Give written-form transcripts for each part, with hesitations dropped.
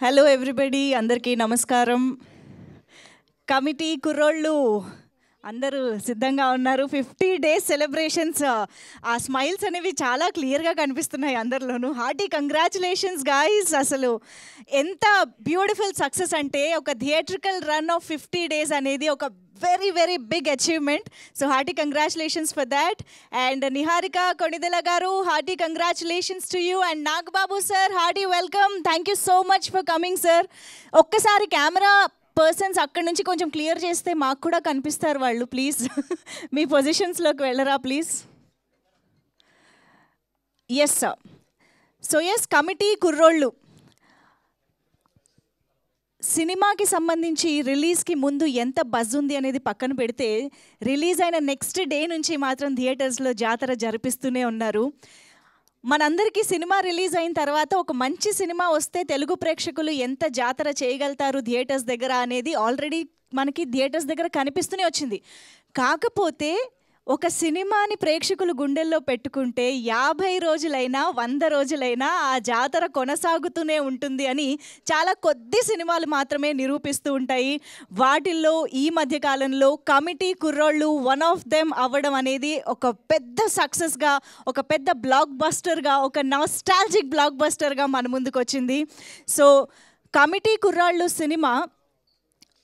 Hello everybody, అందరికీ నమస్కారం. Committee కుర్రోళ్ళు అందరూ సిద్ధంగా ఉన్నారు. 50 డేస్ సెలబ్రేషన్స్, ఆ స్మైల్స్ అనేవి చాలా క్లియర్గా కనిపిస్తున్నాయి అందరిలోనూ. Hearty congratulations guys. అసలు ఎంత బ్యూటిఫుల్ సక్సెస్ అంటే, ఒక థియేట్రికల్ రన్ ఆఫ్ 50 డేస్ అనేది ఒక very very big achievement. So hearty congratulations for that. And Niharika Konidela garu, hearty congratulations to you. And Nagbabu sir, hearty welcome. Thank you so much for coming sir. ఒక్కసారి camera persons అక్కడి నుంచి కొంచెం clear చేస్తే మాకు కూడా కనిపిస్తారు వాళ్ళు. Please మీ పొజిషన్స్లోకి వెళ్ళరా please. Yes sir. So yes, committee Kurrollu సినిమాకి సంబంధించి రిలీజ్కి ముందు ఎంత బజ్ ఉంది అనేది పక్కన పెడితే, రిలీజ్ అయిన నెక్స్ట్ డే నుంచి మాత్రం థియేటర్స్లో జాతర జరిపిస్తూనే ఉన్నారు. మనందరికీ సినిమా రిలీజ్ అయిన తర్వాత ఒక మంచి సినిమా వస్తే తెలుగు ప్రేక్షకులు ఎంత జాతర చేయగలుగుతారు థియేటర్స్ దగ్గర అనేది ఆల్రెడీ మనకి థియేటర్స్ దగ్గర కనిపిస్తూనే వచ్చింది. కాకపోతే ఒక సినిమాని ప్రేక్షకులు గుండెల్లో పెట్టుకుంటే 50 రోజులైనా 100 రోజులైనా ఆ జాతర కొనసాగుతూనే ఉంటుంది అని చాలా కొద్ది సినిమాలు మాత్రమే నిరూపిస్తూ ఉంటాయి. వాటిల్లో ఈ మధ్యకాలంలో కమిటీ కుర్రోళ్ళు వన్ ఆఫ్ దెమ్ అవ్వడం అనేది ఒక పెద్ద సక్సెస్గా, ఒక పెద్ద బ్లాక్ బస్టర్గా, ఒక నాస్టాల్జిక్ బ్లాక్ బస్టర్గా మన ముందుకు వచ్చింది. సో కమిటీ కుర్రాళ్ళు సినిమా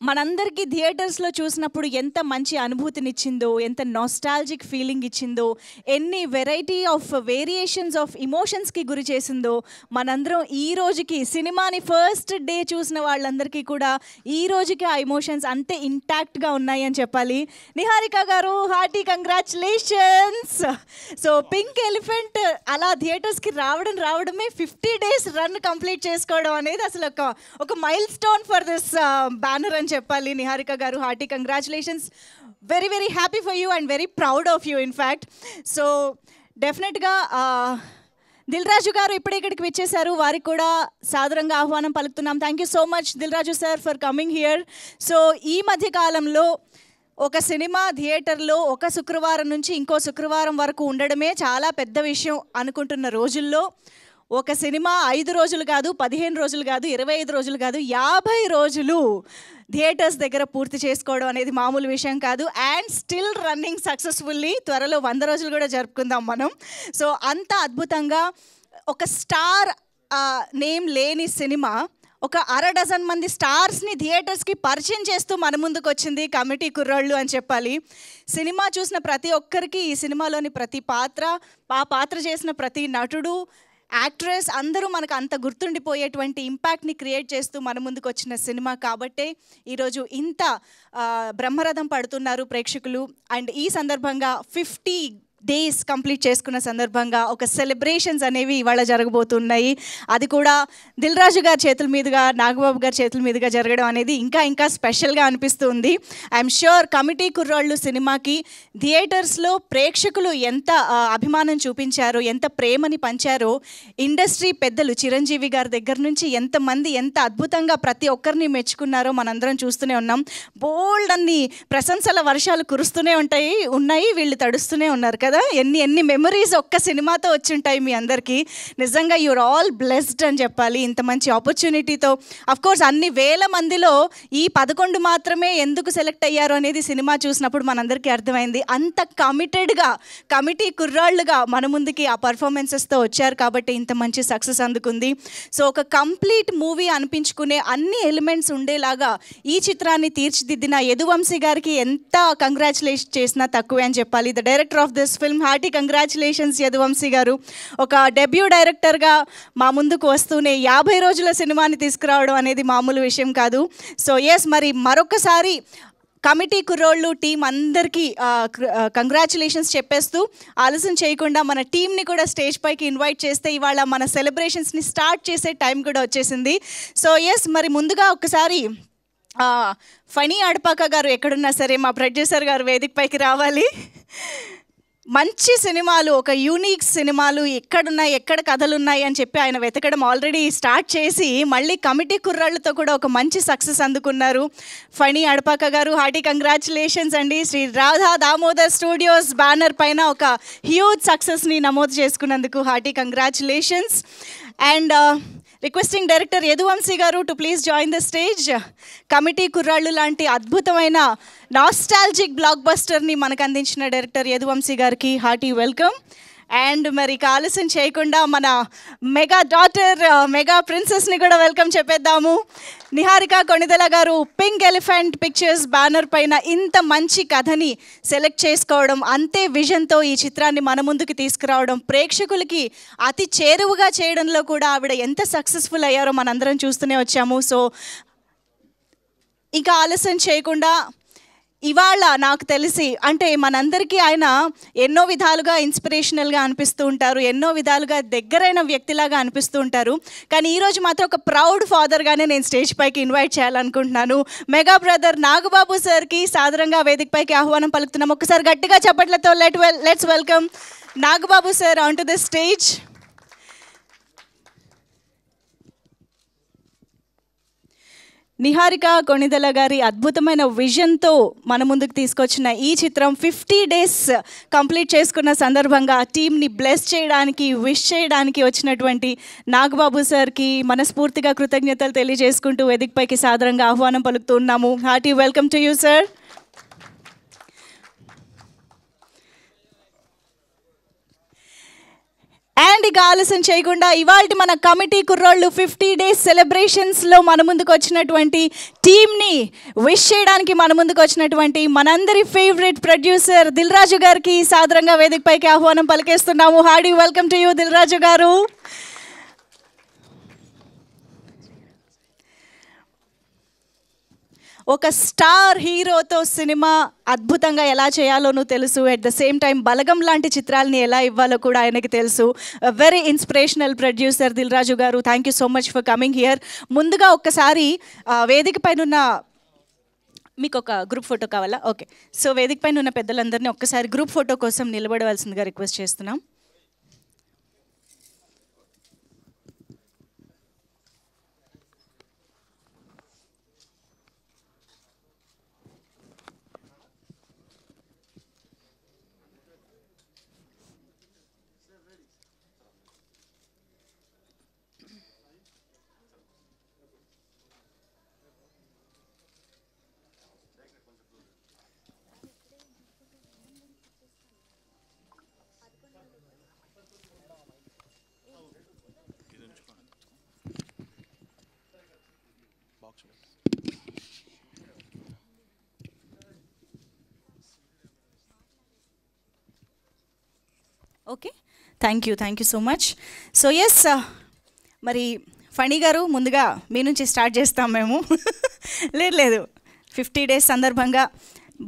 మనందరికీ థియేటర్స్లో చూసినప్పుడు ఎంత మంచి అనుభూతినిచ్చిందో, ఎంత నాస్టాల్జిక్ ఫీలింగ్ ఇచ్చిందో, ఎన్ని వెరైటీ ఆఫ్ వేరియేషన్స్ ఆఫ్ ఇమోషన్స్కి గురి చేసిందో మనందరం ఈ రోజుకి, సినిమాని ఫస్ట్ డే చూసిన వాళ్ళందరికీ కూడా ఈ రోజుకి ఆ ఇమోషన్స్ అంతే ఇంటాక్ట్గా ఉన్నాయి అని చెప్పాలి. నిహారిక గారు, hearty congratulations. So pink elephant అలా థియేటర్స్కి రావడమే 50 డేస్ రన్ కంప్లీట్ చేసుకోవడం అనేది అసలు ఒక mile stone for this banner అని చెప్పాలి. నిహారిక గారు, hearty congratulations. Very very happy for you and very proud of you in fact. So డెఫినెట్గా దిల్ రాజు గారు ఇప్పుడే ఇక్కడికి వచ్చేసారు, వారికి కూడా సాదరంగా ఆహ్వానం పలుకుతున్నాం. Thank you so much Dil Raju sir for coming here. So ఈ మధ్యకాలంలో ఒక సినిమా థియేటర్లో ఒక శుక్రవారం నుంచి ఇంకో శుక్రవారం వరకు ఉండడమే చాలా పెద్ద విషయం అనుకుంటున్న రోజుల్లో ఒక సినిమా 5 రోజులు కాదు, 15 రోజులు కాదు, 25 రోజులు కాదు, 50 రోజులు థియేటర్స్ దగ్గర పూర్తి చేసుకోవడం అనేది మామూలు విషయం కాదు. And still running successfully. త్వరలో 100 రోజులు కూడా జరుపుకుందాం మనం. సో అంత అద్భుతంగా ఒక స్టార్ నేమ్ లేని సినిమా ఒక 1/2 డజన్ మంది స్టార్స్ని థియేటర్స్కి పరిచయం చేస్తూ మన ముందుకు వచ్చింది కమిటీ కుర్రోళ్ళు అని చెప్పాలి. సినిమా చూసిన ప్రతి ఒక్కరికి ఈ సినిమాలోని ప్రతి పాత్ర, ఆ పాత్ర చేసిన ప్రతి నటుడు, యాక్ట్రెస్ అందరూ మనకు అంత గుర్తుండిపోయేటువంటి ఇంపాక్ట్ని క్రియేట్ చేస్తూ మన ముందుకు వచ్చిన సినిమా కాబట్టే ఈరోజు ఇంత బ్రహ్మరథం పడుతున్నారు ప్రేక్షకులు. అండ్ ఈ సందర్భంగా 50 డేస్ కంప్లీట్ చేసుకున్న సందర్భంగా ఒక సెలబ్రేషన్స్ అనేవి ఇవాళ జరగబోతున్నాయి. అది కూడా దిల్ రాజు గారి చేతుల మీదుగా, నాగబాబు గారి చేతుల మీదుగా జరగడం అనేది ఇంకా స్పెషల్గా అనిపిస్తుంది. ఐఎమ్ ష్యూర్ కమిటీ కుర్రోళ్ళు సినిమాకి థియేటర్స్లో ప్రేక్షకులు ఎంత అభిమానం చూపించారో, ఎంత ప్రేమని పంచారో, ఇండస్ట్రీ పెద్దలు చిరంజీవి గారి దగ్గర నుంచి ఎంతమంది ఎంత అద్భుతంగా ప్రతి ఒక్కరిని మెచ్చుకున్నారో మనందరం చూస్తూనే ఉన్నాం. బోల్డ్ అన్ని ప్రశంసల వర్షాలు కురుస్తూనే ఉన్నాయి, వీళ్ళు తడుస్తూనే ఉన్నారు కదా. ఎన్ని మెమరీస్ ఒక్క సినిమాతో వచ్చి ఉంటాయి మీ అందరికీ. నిజంగా యూర్ ఆల్ బ్లెస్డ్ అని చెప్పాలి ఇంత మంచి ఆపర్చునిటీతో. అఫ్కోర్స్ అన్ని వేల మందిలో ఈ 11 మాత్రమే ఎందుకు సెలెక్ట్ అయ్యారు అనేది సినిమా చూసినప్పుడు మనందరికీ అర్థమైంది. అంత కమిటెడ్గా, కమిటీ కుర్రాళ్ళుగా మన ముందుకి ఆ పర్ఫార్మెన్సెస్తో వచ్చారు కాబట్టి ఇంత మంచి సక్సెస్ అందుకుంది. సో ఒక కంప్లీట్ మూవీ అనిపించుకునే అన్ని ఎలిమెంట్స్ ఉండేలాగా ఈ చిత్రాన్ని తీర్చిదిద్దిన యదువంశీ గారికి ఎంత కంగ్రాచులేషన్ చేసినా తక్కువే అని చెప్పాలి. The director of this film, hearty congratulations Yaduvanshi గారు. ఒక డెబ్యూ డైరెక్టర్గా మా ముందుకు వస్తూనే 50 రోజుల సినిమాని తీసుకురావడం అనేది మామూలు విషయం కాదు. సో ఎస్, మరి మరొకసారి కమిటీ కుర్రోళ్ళు టీం అందరికీ కంగ్రాచులేషన్స్ చెప్పేస్తూ ఆలస్యం చేయకుండా మన టీంని కూడా స్టేజ్ పైకి ఇన్వైట్ చేస్తే ఇవాళ మన సెలబ్రేషన్స్ని స్టార్ట్ చేసే టైం కూడా వచ్చేసింది. సో ఎస్, మరి ముందుగా ఒకసారి ఫణి అడపాక గారు ఎక్కడున్నా సరే మా ప్రొడ్యూసర్ గారు వేదిక పైకి రావాలి. మంచి సినిమాలు, ఒక యూనిక్ సినిమాలు ఎక్కడున్నాయి, ఎక్కడ కథలు ఉన్నాయి అని చెప్పి ఆయన వెతకడం ఆల్రెడీ స్టార్ట్ చేసి మళ్ళీ కమిటీ కుర్రాళ్ళతో కూడా ఒక మంచి సక్సెస్ అందుకున్నారు. ఫణి అడపాక గారు, హార్టీ కంగ్రాచులేషన్స్ అండి. శ్రీ రాధా దామోదర్ స్టూడియోస్ బ్యానర్ పైన ఒక హ్యూజ్ సక్సెస్ని నమోదు చేసుకున్నందుకు hearty congratulations. And requesting director Yaduvamsi గారు to please join the stage. Committee కుర్రాళ్ళు లాంటి అద్భుతమైన నాస్టాల్జిక్ బ్లాక్ బస్టర్ని మనకు అందించిన డైరెక్టర్ యదువంశీ గారికి హార్టీ వెల్కమ్. అండ్ మరి ఆలస్యం చేయకుండా మన మెగా డాటర్ మెగా ప్రిన్సెస్ని కూడా వెల్కమ్ చెప్పేద్దాము. నిహారిక కొణిదెల గారు పింక్ ఎలిఫెంట్ పిక్చర్స్ బ్యానర్ పైన ఇంత మంచి కథని సెలెక్ట్ చేసుకోవడం, అంతే విజన్తో ఈ చిత్రాన్ని మన ముందుకు తీసుకురావడం, ప్రేక్షకులకి అతి చేరువుగా చేయడంలో కూడా ఆవిడ ఎంత సక్సెస్ఫుల్ అయ్యారో మనందరం చూస్తూనే వచ్చాము. సో ఇంకా ఆలస్యం చేయకుండా ఇవాళ నాకు తెలిసి అంటే మనందరికీ ఆయన ఎన్నో విధాలుగా ఇన్స్పిరేషనల్గా అనిపిస్తూ ఉంటారు, ఎన్నో విధాలుగా దగ్గరైన వ్యక్తిలాగా అనిపిస్తూ ఉంటారు. కానీ ఈరోజు మాత్రం ఒక ప్రౌడ్ ఫాదర్గానే నేను స్టేజ్ పైకి ఇన్వైట్ చేయాలనుకుంటున్నాను. మెగా బ్రదర్ నాగబాబు సార్కి సాదరంగా వేదిక పైకి ఆహ్వానం పలుకుతున్నాం. ఒకసారి గట్టిగా చప్పట్లతో let's welcome Nagababu sir on to the stage. Niharika Konidela గారి అద్భుతమైన విజన్తో మన ముందుకు తీసుకొచ్చిన ఈ చిత్రం 50 days కంప్లీట్ చేసుకున్న సందర్భంగా టీమ్ని బ్లెస్ చేయడానికి, విష్ చేయడానికి వచ్చినటువంటి నాగబాబు సార్కి మనస్ఫూర్తిగా కృతజ్ఞతలు తెలియజేసుకుంటూ వేదికపైకి సాదరంగా ఆహ్వానం పలుకుతున్నాము. Hearty welcome to you sir. And ఇక ఆలస్యం చేయకుండా ఇవాళ మన కమిటీ కుర్రోళ్ళు 50 days సెలబ్రేషన్స్లో మన ముందుకు వచ్చినటువంటి టీమ్ని విష్ చేయడానికి మన ముందుకు వచ్చినటువంటి మనందరి ఫేవరెట్ ప్రొడ్యూసర్ దిల్ రాజు గారికి సాదరంగా వేదికపైకి ఆహ్వానం పలికేస్తున్నాము. Hearty welcome to you Dil Raju గారు. ఒక స్టార్ హీరోతో సినిమా అద్భుతంగా ఎలా చేయాలోనూ తెలుసు, at the same time Balagam లాంటి చిత్రాలని ఎలా ఇవ్వాలో కూడా ఆయనకి తెలుసు. Very inspirational producer Dil Raju గారు, thank you so much for coming here. ముందుగా ఒక్కసారి వేదిక పైన ఉన్న మీకు ఒక గ్రూప్ ఫోటో కావాలా? ఓకే, సో వేదిక పైన ఉన్న పెద్దలందరినీ ఒక్కసారి గ్రూప్ ఫోటో కోసం నిలబడవలసిందిగా రిక్వెస్ట్ చేస్తున్నాం. Okay, thank you so much. So yes, మరి ఫణి గారు ముందుగా మీ నుంచి స్టార్ట్ చేస్తాం మేము. లేదు 50 days సందర్భంగా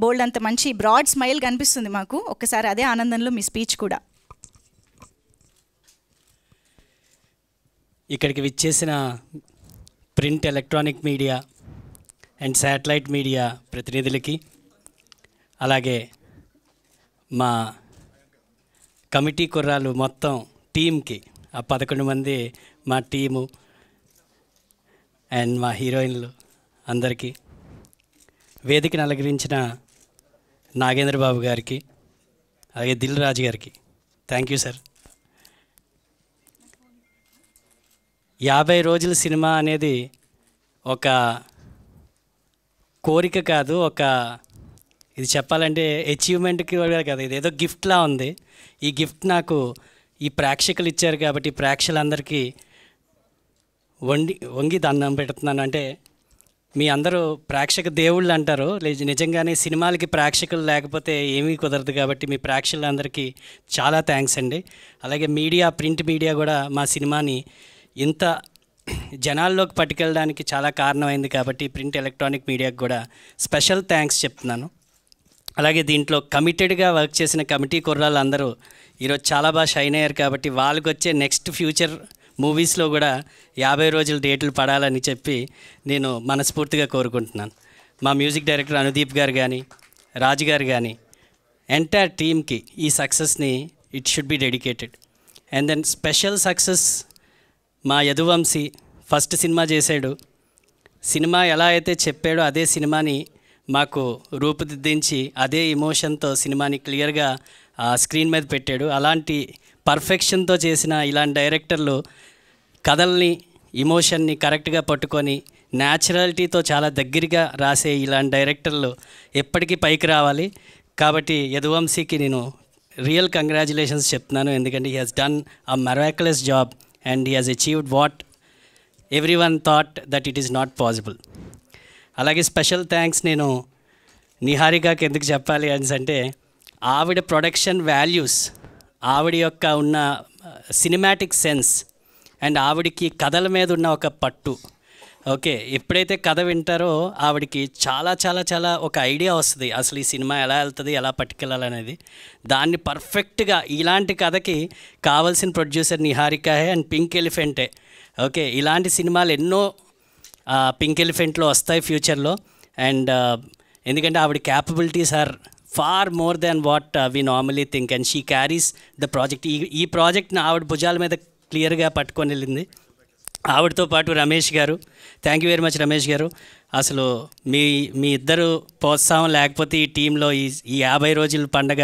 బోల్డ్ అంత మంచి బ్రాడ్ స్మైల్ కనిపిస్తుంది మాకు. ఒక్కసారి అదే ఆనందంలో మీ స్పీచ్ కూడా. ఇక్కడికి విచ్చేసిన print, electronic media and satellite media ప్రతినిధులకి, అలాగే మా కమిటీ కుర్రాలు మొత్తం టీంకి, ఆ 11 మంది మా టీము అండ్ మా హీరోయిన్లు అందరికీ, వేదికను అలంకరించిన నాగేంద్ర బాబు గారికి, అలాగే దిల్ రాజు గారికి థ్యాంక్ యూ సార్. 50 రోజుల సినిమా అనేది ఒక కోరిక కాదు, ఒక ఇది చెప్పాలంటే అచీవ్మెంట్కి కాదు, ఇది ఏదో గిఫ్ట్లా ఉంది. ఈ గిఫ్ట్ నాకు ఈ ప్రేక్షకులు ఇచ్చారు కాబట్టి ప్రేక్షకులందరికీ వంగి దండం పెడుతున్నాను. అంటే మీ అందరూ ప్రేక్షక దేవుళ్ళు అంటారు, నిజంగానే సినిమాలకి ప్రేక్షకులు లేకపోతే ఏమీ కుదరదు. కాబట్టి మీ ప్రేక్షకులందరికీ చాలా థ్యాంక్స్ అండి. అలాగే మీడియా, ప్రింట్ మీడియా కూడా మా సినిమాని ఇంత జనాల్లోకి పట్టుకెళ్ళడానికి చాలా కారణమైంది. కాబట్టి ప్రింట్, ఎలక్ట్రానిక్ మీడియాకి కూడా స్పెషల్ థ్యాంక్స్ చెప్తున్నాను. అలాగే దీంట్లో కమిటెడ్గా వర్క్ చేసిన కమిటీ కుర్రాళ్ళు అందరూ ఈరోజు చాలా బాగా షైన్ అయ్యారు. కాబట్టి వాళ్ళకి వచ్చే నెక్స్ట్ ఫ్యూచర్ మూవీస్లో కూడా 50 రోజుల డేట్లు పడాలని చెప్పి నేను మనస్ఫూర్తిగా కోరుకుంటున్నాను. మా మ్యూజిక్ డైరెక్టర్ అనుదీప్ గారు కానీ, రాజు గారు కానీ, ఎంటైర్ టీమ్కి ఈ సక్సెస్ని it should be dedicated. And then special success మా యదువంశీ ఫస్ట్ సినిమా చేశాడు. సినిమా ఎలా అయితే చెప్పాడో అదే సినిమాని మాకు రూపుదిద్దించి అదే ఎమోషన్తో సినిమాని క్లియర్గా స్క్రీన్ మీద పెట్టాడు. అలాంటి పర్ఫెక్షన్తో చేసిన ఇలాంటి డైరెక్టర్లు కథల్ని ఇమోషన్ని కరెక్ట్గా పట్టుకొని న్యాచురాలిటీతో చాలా దగ్గరగా రాసే ఇలాంటి డైరెక్టర్లు ఎప్పటికీ పైకి రావాలి. కాబట్టి యదువంశీకి నేను రియల్ కంగ్రాచులేషన్స్ చెప్తున్నాను. ఎందుకంటే he has done a miraculous job and he has achieved what every one thought that it is not possible. అలాగే స్పెషల్ థ్యాంక్స్ నేను నిహారికకి ఎందుకు చెప్పాలి అంటే ఆవిడ ప్రొడక్షన్ వాల్యూస్, ఆవిడ యొక్క ఉన్న సినిమాటిక్ సెన్స్ అండ్ ఆవిడికి కథల మీద ఉన్న ఒక పట్టు. ఓకే, ఎప్పుడైతే కథ వింటారో ఆవిడికి చాలా చాలా చాలా ఒక ఐడియా వస్తుంది అసలు ఈ సినిమా ఎలా వెళ్తుంది, ఎలా పట్టుకెళ్ళాలనేది. దాన్ని పర్ఫెక్ట్గా ఇలాంటి కథకి కావాల్సిన ప్రొడ్యూసర్ నిహారికాయే అండ్ పింక్ ఎలిఫెంటే. ఓకే, ఇలాంటి సినిమాలు ఎన్నో పింక్ ఎలిఫెంట్లో వస్తాయి ఫ్యూచర్లో. అండ్ ఎందుకంటే ఆవిడ capabilities are far more than what we normally think and she carries the project. ఈ ప్రాజెక్ట్ని ఆవిడ భుజాల మీద క్లియర్గా పట్టుకొని వెళ్ళింది. ఆవిడతో పాటు రమేష్ గారు, thank you very much Ramesh గారు. అసలు మీ ఇద్దరు ప్రోత్సాహం లేకపోతే ఈ టీంలో ఈ 50 రోజుల పండగ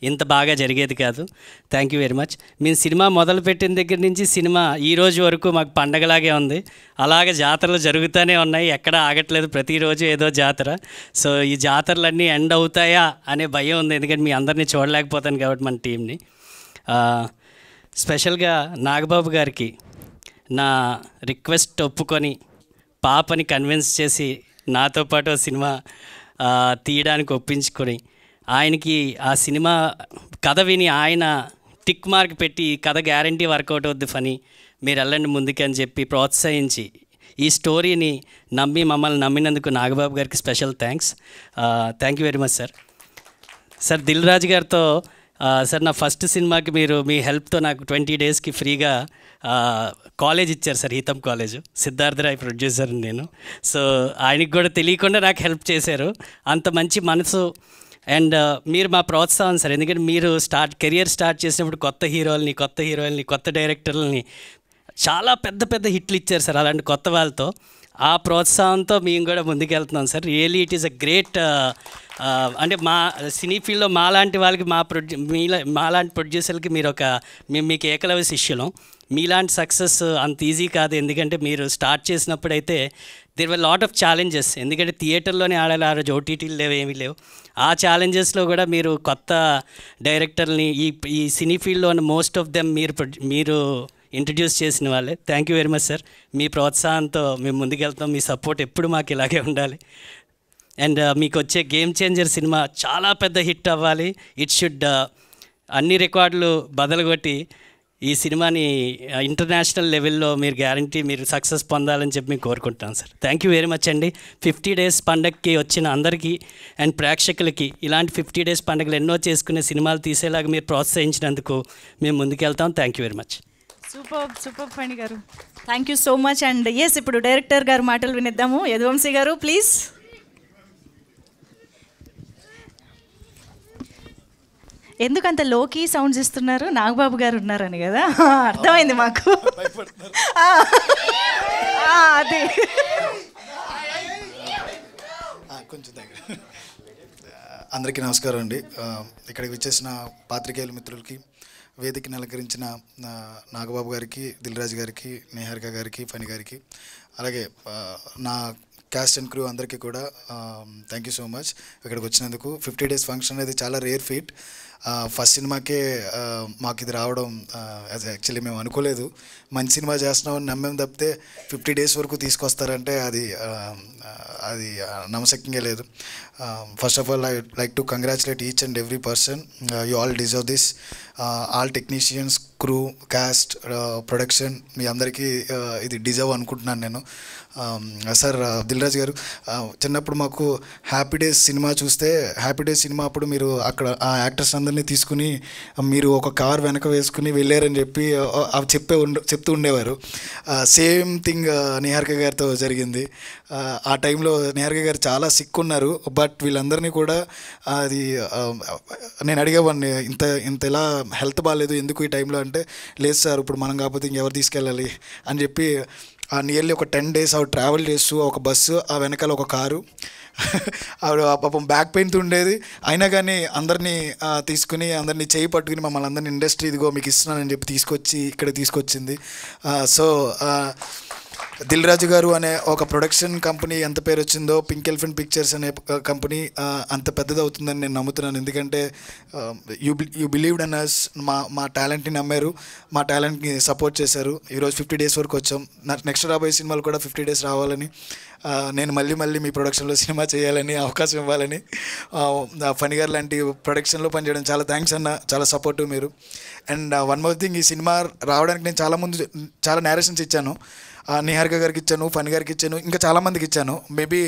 ఇంత బాగా జరిగేది కాదు. Thank you very much. మేము సినిమా మొదలుపెట్టిన దగ్గర నుంచి సినిమా ఈ రోజు వరకు మాకు పండగలాగే ఉంది. అలాగే జాతరలు జరుగుతూనే ఉన్నాయి, ఎక్కడ ఆగట్లేదు, ప్రతిరోజు ఏదో జాతర. సో ఈ జాతరలన్నీ ఎండ్ అవుతాయా అనే భయం ఉంది, ఎందుకంటే మీ అందరినీ చూడలేకపోతాను కాబట్టి మన టీంని. స్పెషల్గా నాగబాబు గారికి నా రిక్వెస్ట్ ఒప్పుకొని పాపని కన్విన్స్ చేసి నాతో పాటు సినిమా తీయడానికి ఒప్పించుకొని ఆయనకి ఆ సినిమా కథ విని ఆయన టిక్ మార్క్ పెట్టి కథ గ్యారంటీ వర్కౌట్ అవుద్ది ఫని, మీరు వెళ్ళండి ముందుకు అని చెప్పి ప్రోత్సహించి ఈ స్టోరీని నమ్మి మమ్మల్ని నమ్మినందుకు నాగబాబు గారికి special thanks. Thank you very much sir. Sir Dil Raju గారితో సార్ నా ఫస్ట్ సినిమాకి మీరు మీ హెల్ప్తో నాకు 20 డేస్కి ఫ్రీగా కాలేజ్ ఇచ్చారు సార్, హీతం కాలేజ్. సిద్ధార్థరాయ్ ప్రొడ్యూసర్ నేను. సో ఆయనకి కూడా తెలియకుండా నాకు హెల్ప్ చేశారు. అంత మంచి మనసు అండ్ మీరు మా ప్రోత్సాహం సార్. ఎందుకంటే మీరు కెరియర్ స్టార్ట్ చేసినప్పుడు కొత్త హీరోయిల్ని కొత్త డైరెక్టర్లని చాలా పెద్ద పెద్ద హిట్లు ఇచ్చారు సార్. అలాంటి కొత్త వాళ్ళతో ఆ ప్రోత్సాహంతో మేము కూడా ముందుకెళ్తున్నాం sir. Really it is a great అంటే మా సినీ ఫీల్డ్లో మాలాంటి వాళ్ళకి మాలాంటి ప్రొడ్యూసర్లకి మేము మీకు ఏకలవ్య శిష్యులం. మీలాంటి సక్సెస్ అంత ఈజీ కాదు. ఎందుకంటే మీరు స్టార్ట్ చేసినప్పుడైతే there were lot of challenges. ఎందుకంటే థియేటర్లోనే ఆడాలి, ఆ రోజు ఓటీటీలు లేవు, ఏమీ లేవు. ఆ ఛాలెంజెస్లో కూడా మీరు కొత్త డైరెక్టర్ని ఈ సినీ ఫీల్డ్లో ఉన్న మోస్ట్ ఆఫ్ దెమ్ మీరు ఇంట్రడ్యూస్ చేసిన వాళ్ళే. Thank you very much sir. మీ ప్రోత్సాహంతో మేము ముందుకెళ్తాం. మీ సపోర్ట్ ఎప్పుడు మాకు ఇలాగే ఉండాలి. అండ్ మీకు వచ్చే గేమ్ చేంజర్ సినిమా చాలా పెద్ద హిట్ అవ్వాలి. ఇట్ షుడ్ అన్ని రికార్డులు బదలుగొట్టి ఈ సినిమాని ఇంటర్నేషనల్ లెవెల్లో మీరు సక్సెస్ పొందాలని చెప్పి మేము కోరుకుంటాం sir. Thank you very much అండి. 50 డేస్ పండగకి వచ్చిన అందరికీ అండ్ ప్రేక్షకులకి ఇలాంటి 50 డేస్ పండుగలు ఎన్నో చేసుకునే సినిమాలు తీసేలాగా మీరు ప్రోత్సహించినందుకు మేము ముందుకెళ్తాం. Thank you very much. Super Phani garu, thank you so much. And yes, ఇప్పుడు డైరెక్టర్ గారు మాటలు వినిద్దాము. యదువంశీ గారు ప్లీజ్. ఎందుకంత లోకీ సౌండ్స్ ఇస్తున్నారు? నాగబాబు గారు ఉన్నారని కదా, అర్థమైంది మాకు. అదే కొంచెం దగ్గర. అందరికీ నమస్కారం అండి. ఇక్కడికి వచ్చేసిన పాత్రికేయుల మిత్రులకి, వేదికని అలంకరించిన నాగబాబు గారికి, దిల్ రాజు గారికి, నిహారిక గారికి, ఫణి గారికి, అలాగే నా క్యాస్ట్ అండ్ క్రూ అందరికీ కూడా థ్యాంక్ యూ సో మచ్. ఇక్కడికి వచ్చినందుకు 50 డేస్ ఫంక్షన్ అనేది చాలా రేర్ ఫీట్. ఫస్ట్ సినిమాకే మాకు ఇది రావడం యాక్చువల్లీ మేము అనుకోలేదు. మంచి సినిమా చేస్తున్నామని నమ్మేం తప్పితే 50 డేస్ వరకు తీసుకొస్తారంటే అది నమ్మశక్యంగా లేదు. First of all I like to congratulate each and every person. You all deserve this. All technicians, crew, cast, production, మీ అందరికీ ఇది డిజర్వ్ అనుకుంటున్నాను నేను. సార్ దిల్ రాజు గారు, చిన్నప్పుడు మాకు హ్యాపీ డేస్ సినిమా చూస్తే, హ్యాపీ డేస్ సినిమా అప్పుడు మీరు అక్కడ ఆ యాక్టర్స్ అందరినీ తీసుకుని మీరు ఒక కార్ వెనక వేసుకుని వెళ్ళారని చెప్పి అవి చెప్తూ ఉండేవారు. సేమ్ థింగ్ నిహారిక గారితో జరిగింది. ఆ టైంలో నిహారిక గారు చాలా సిక్ ఉన్నారు. బట్ వీళ్ళందరినీ కూడా అది నేను అడిగేవాడిని, ఇంత ఎలా హెల్త్ బాగాలేదు ఎందుకు ఈ టైంలో అంటే, లేదు సార్ ఇప్పుడు మనం కాకపోతే ఇంకెవరు తీసుకెళ్ళాలి అని చెప్పి నియర్లీ ఒక 10 డేస్ ఆవిడ ట్రావెల్ చేస్తూ, ఒక బస్సు, ఆ వెనకాల ఒక కారు, ఆవిడ పాపం బ్యాక్ పెయిన్తో ఉండేది. అయినా కానీ అందరినీ తీసుకుని, అందరినీ చేయి పట్టుకుని మమ్మల్ని అందరినీ ఇండస్ట్రీ ఇదిగో మీకు ఇస్తున్నానని చెప్పి ఇక్కడ తీసుకొచ్చింది. సో దిల్ రాజు గారు అనే ఒక ప్రొడక్షన్ కంపెనీ ఎంత పేరు వచ్చిందో పింక్ ఎలిఫెంట్ పిక్చర్స్ అనే కంపెనీ అంత పెద్దది అవుతుందని నేను నమ్ముతున్నాను. ఎందుకంటే యూ బిలీవ్డ్ అన్ అస్, మా టాలెంట్ని నమ్మారు, మా టాలెంట్ని సపోర్ట్ చేశారు. ఈరోజు 50 days వరకు వచ్చాం. నెక్స్ట్ రాబోయే సినిమాలు కూడా 50 days రావాలని, నేను మళ్ళీ మీ ప్రొడక్షన్లో సినిమా చేయాలని, అవకాశం ఇవ్వాలని, ఫణి గారు లాంటి ప్రొడక్షన్లో పనిచేయడం చాలా థ్యాంక్స్ అన్న, చాలా సపోర్టివ్ మీరు. అండ్ వన్ మోర్ థింగ్, ఈ సినిమా రావడానికి నేను చాలా నేరేషన్స్ ఇచ్చాను. నిహారిక గారికి ఇచ్చాను, ఫణి గారికి ఇచ్చాను, ఇంకా చాలామందికి ఇచ్చాను. మేబీ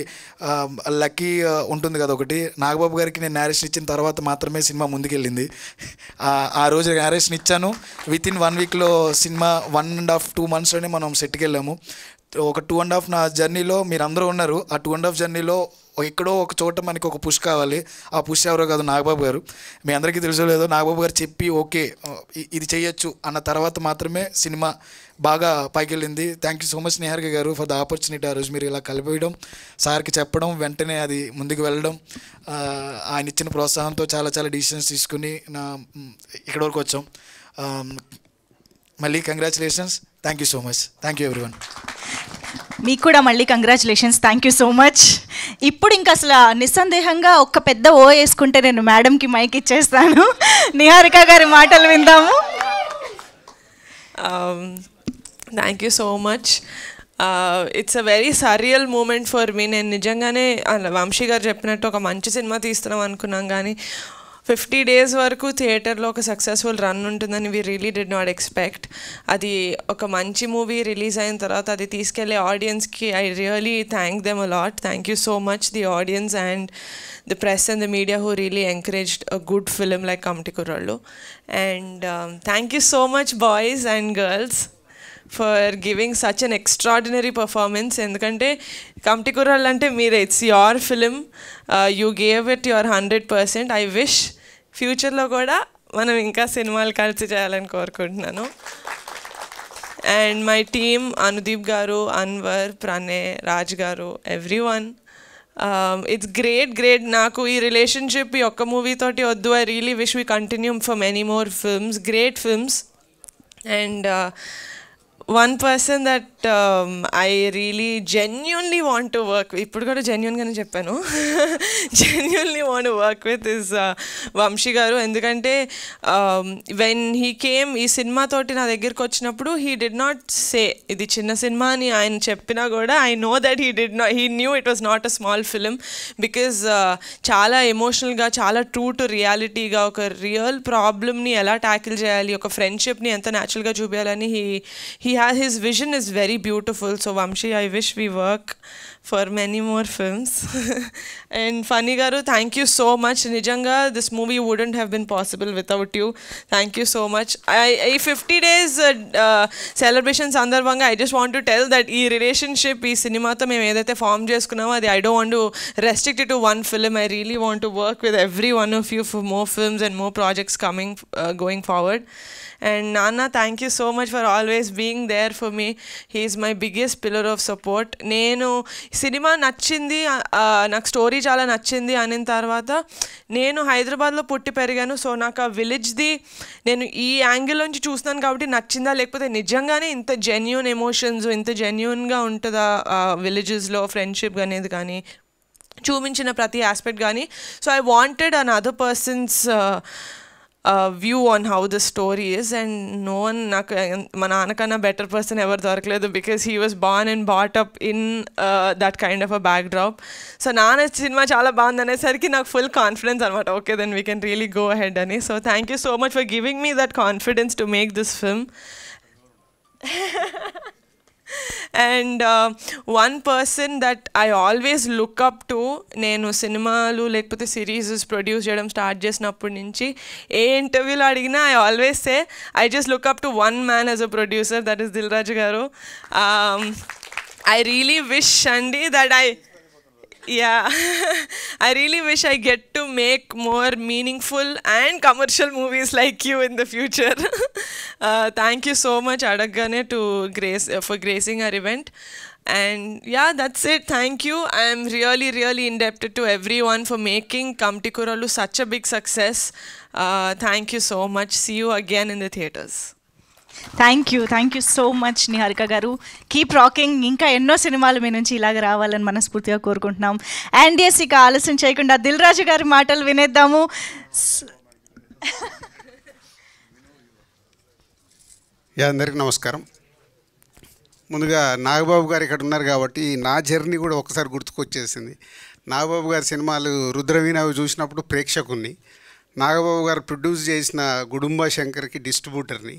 లక్కీ ఉంటుంది కదా ఒకటి, నాగబాబు గారికి నేను నేరేషన్ ఇచ్చిన తర్వాత మాత్రమే సినిమా ముందుకెళ్ళింది. ఆ రోజు నేరేషన్ ఇచ్చాను, వితిన్ 1 weekలో సినిమా 1.5-2 monthsలోనే మనం సెట్కి వెళ్ళాము. ఒక 2.5 నా జర్నీలో మీరు అందరూ ఉన్నారు. ఆ 2.5 జర్నీలో ఎక్కడో ఒక చోట మనకి ఒక పుష్ కావాలి. ఆ పుష్ ఎవరో కాదు, నాగబాబు గారు. మీ అందరికీ తెలుసో లేదో, నాగబాబు గారు చెప్పి ఓకే ఇది చేయొచ్చు అన్న తర్వాత మాత్రమే సినిమా బాగా పైకి వెళ్ళింది. Thank you so much Niharika గారు ఫర్ ద ఆపర్చునిటీ. ఆ రోజు మీరు ఇలా కలిపేయడం, సార్కి చెప్పడం, వెంటనే అది ముందుకు వెళ్ళడం, ఆయన ఇచ్చిన ప్రోత్సాహంతో చాలా డిసిషన్స్ తీసుకుని ఇక్కడి వరకు వచ్చాం. మళ్ళీ congratulations. Thank you so much. Thank you everyone. మీకు కూడా మళ్ళీ congratulations. Thank you so much. ఇప్పుడు ఇంకా అసలు నిస్సందేహంగా ఒక పెద్ద ఓ వేసుకుంటే నేను మేడంకి మైక్ ఇచ్చేస్తాను. నిహారిక గారి మాటలు విందాము. Thank you so much. It's a very surreal moment for me. నేను నిజంగానే వంశీ గారు చెప్పినట్టు ఒక మంచి సినిమా తీస్తున్నాం అనుకున్నాం, కానీ 50 days వరకు థియేటర్లో ఒక సక్సెస్ఫుల్ రన్ ఉంటుందని we really did not expect. అది ఒక మంచి మూవీ రిలీజ్ అయిన తర్వాత అది తీసుకెళ్లే ఆడియన్స్కి I really thank them a lot. Thank you so much the audience and the press and the media who really encouraged a good film like Kamti Kurallu. And thank you so much boys and girls for giving such an extraordinary performance. Endukante Kamti Kurallu ante mere, it's your film, you gave it your 100%. I wish future lo kuda manam inka cinemalu kalisi cheyalani korukuntunnanu. And my team, Anudeep garu, Anwar, Pranay, Raj garu, everyone, it's great. Naku ee relationship ee okka movie toti oddu. I really wish we continue for many more films, great films. And one person that I really genuinely want to work with, ఇప్పుడు కూడా జెన్యున్గానే చెప్పాను, genuinely want to work with is Vamsi గారు. ఎందుకంటే when he came ఈ cinema తోటి నా దగ్గరికి వచ్చినప్పుడు హీ డిడ్ నాట్ సే ఇది చిన్న సినిమా అని ఆయన చెప్పినా కూడా I know that he knew it was not a small film. Because చాలా ఎమోషనల్గా, చాలా ట్రూ టు రియాలిటీగా ఒక రియల్ ప్రాబ్లమ్ని ఎలా ట్యాకిల్ చేయాలి, ఒక ఫ్రెండ్షిప్ని ఎంత న్యాచురల్గా చూపించాలని his vision is very beautiful. So Vamshi, I wish we work for many more films. And Fani garu, thank you so much. Nijanga, this movie wouldn't have been possible without you. Thank you so much. I 50 days celebration sandarbhanga, I just want to tell that ee relationship ee cinema tho mem edaithe form cheskunnamo adi I don't want to restrict it to one film. I really want to work with every one of you for more films and more projects coming going forward. And Nana, thank you so much for always being there for me. He is my biggest pillar of support. నేను cinema నచ్చింది, నాకు story చాలా నచ్చింది అనిన తర్వాత నేను హైదరాబాద్లో పుట్టి పెరిగాను. సో నాకు ఆ విలేజ్ది నేను ఈ యాంగిల్ నుంచి చూస్తున్నాను కాబట్టి నచ్చిందా, లేకపోతే నిజంగానే ఇంత జెన్యూన్ ఎమోషన్స్, ఇంత జెన్యూన్గా ఉంటుందా విలేజెస్లో ఫ్రెండ్షిప్ అనేది కానీ చూపించిన ప్రతి ఆస్పెక్ట్ కానీ. So I wanted an other persons view on how the story is, and no one, నాకు మా నాన్నకన్నా బెటర్ పర్సన్ ఎవరు దొరకలేదు, because he was born and bought up in that kind of a backdrop. So నాన్న cinema చాలా బాగుంది అనేసరికి నాకు full confidence అనమాట, okay then we can really go ahead అని. So thank you so much for giving me that confidence to make this film. And one person that I always look up to, నేను సినిమాలు లేకపోతే series produce చేయడం start చేసినప్పటి నుంచి ఏ ఇంటర్వ్యూలో అడిగినా I always say I just look up to one man as a producer, that is Dil Raju గారు. I really wish Andy that I really wish I get to make more meaningful and commercial movies like you in the future. Thank you so much Adaggane for gracing our event. And yeah, that's it. Thank you. I am really indebted to everyone for making Kamti Kurallu such a big success. Thank you so much. See you again in the theaters. Thank you so much Niharika garu. Keep rocking. ఇంకా ఎన్నో సినిమాలు మీ నుంచి ఇలాగ రావాలని మనస్ఫూర్తిగా కోరుకుంటున్నాం. And yes, ఇక ఆలస్యం చేయకుండా దిల్ రాజు గారి మాటలు వినేద్దాము. అందరికీ నమస్కారం. ముందుగా నాగబాబు గారు ఇక్కడ ఉన్నారు కాబట్టి నా జర్నీ కూడా ఒకసారి గుర్తుకొచ్చేసింది. నాగబాబు గారి సినిమాలు రుద్రవీణ అవి చూసినప్పుడు ప్రేక్షకుని, నాగబాబు గారు ప్రొడ్యూస్ చేసిన గుడుంబ శంకర్కి డిస్ట్రిబ్యూటర్ని,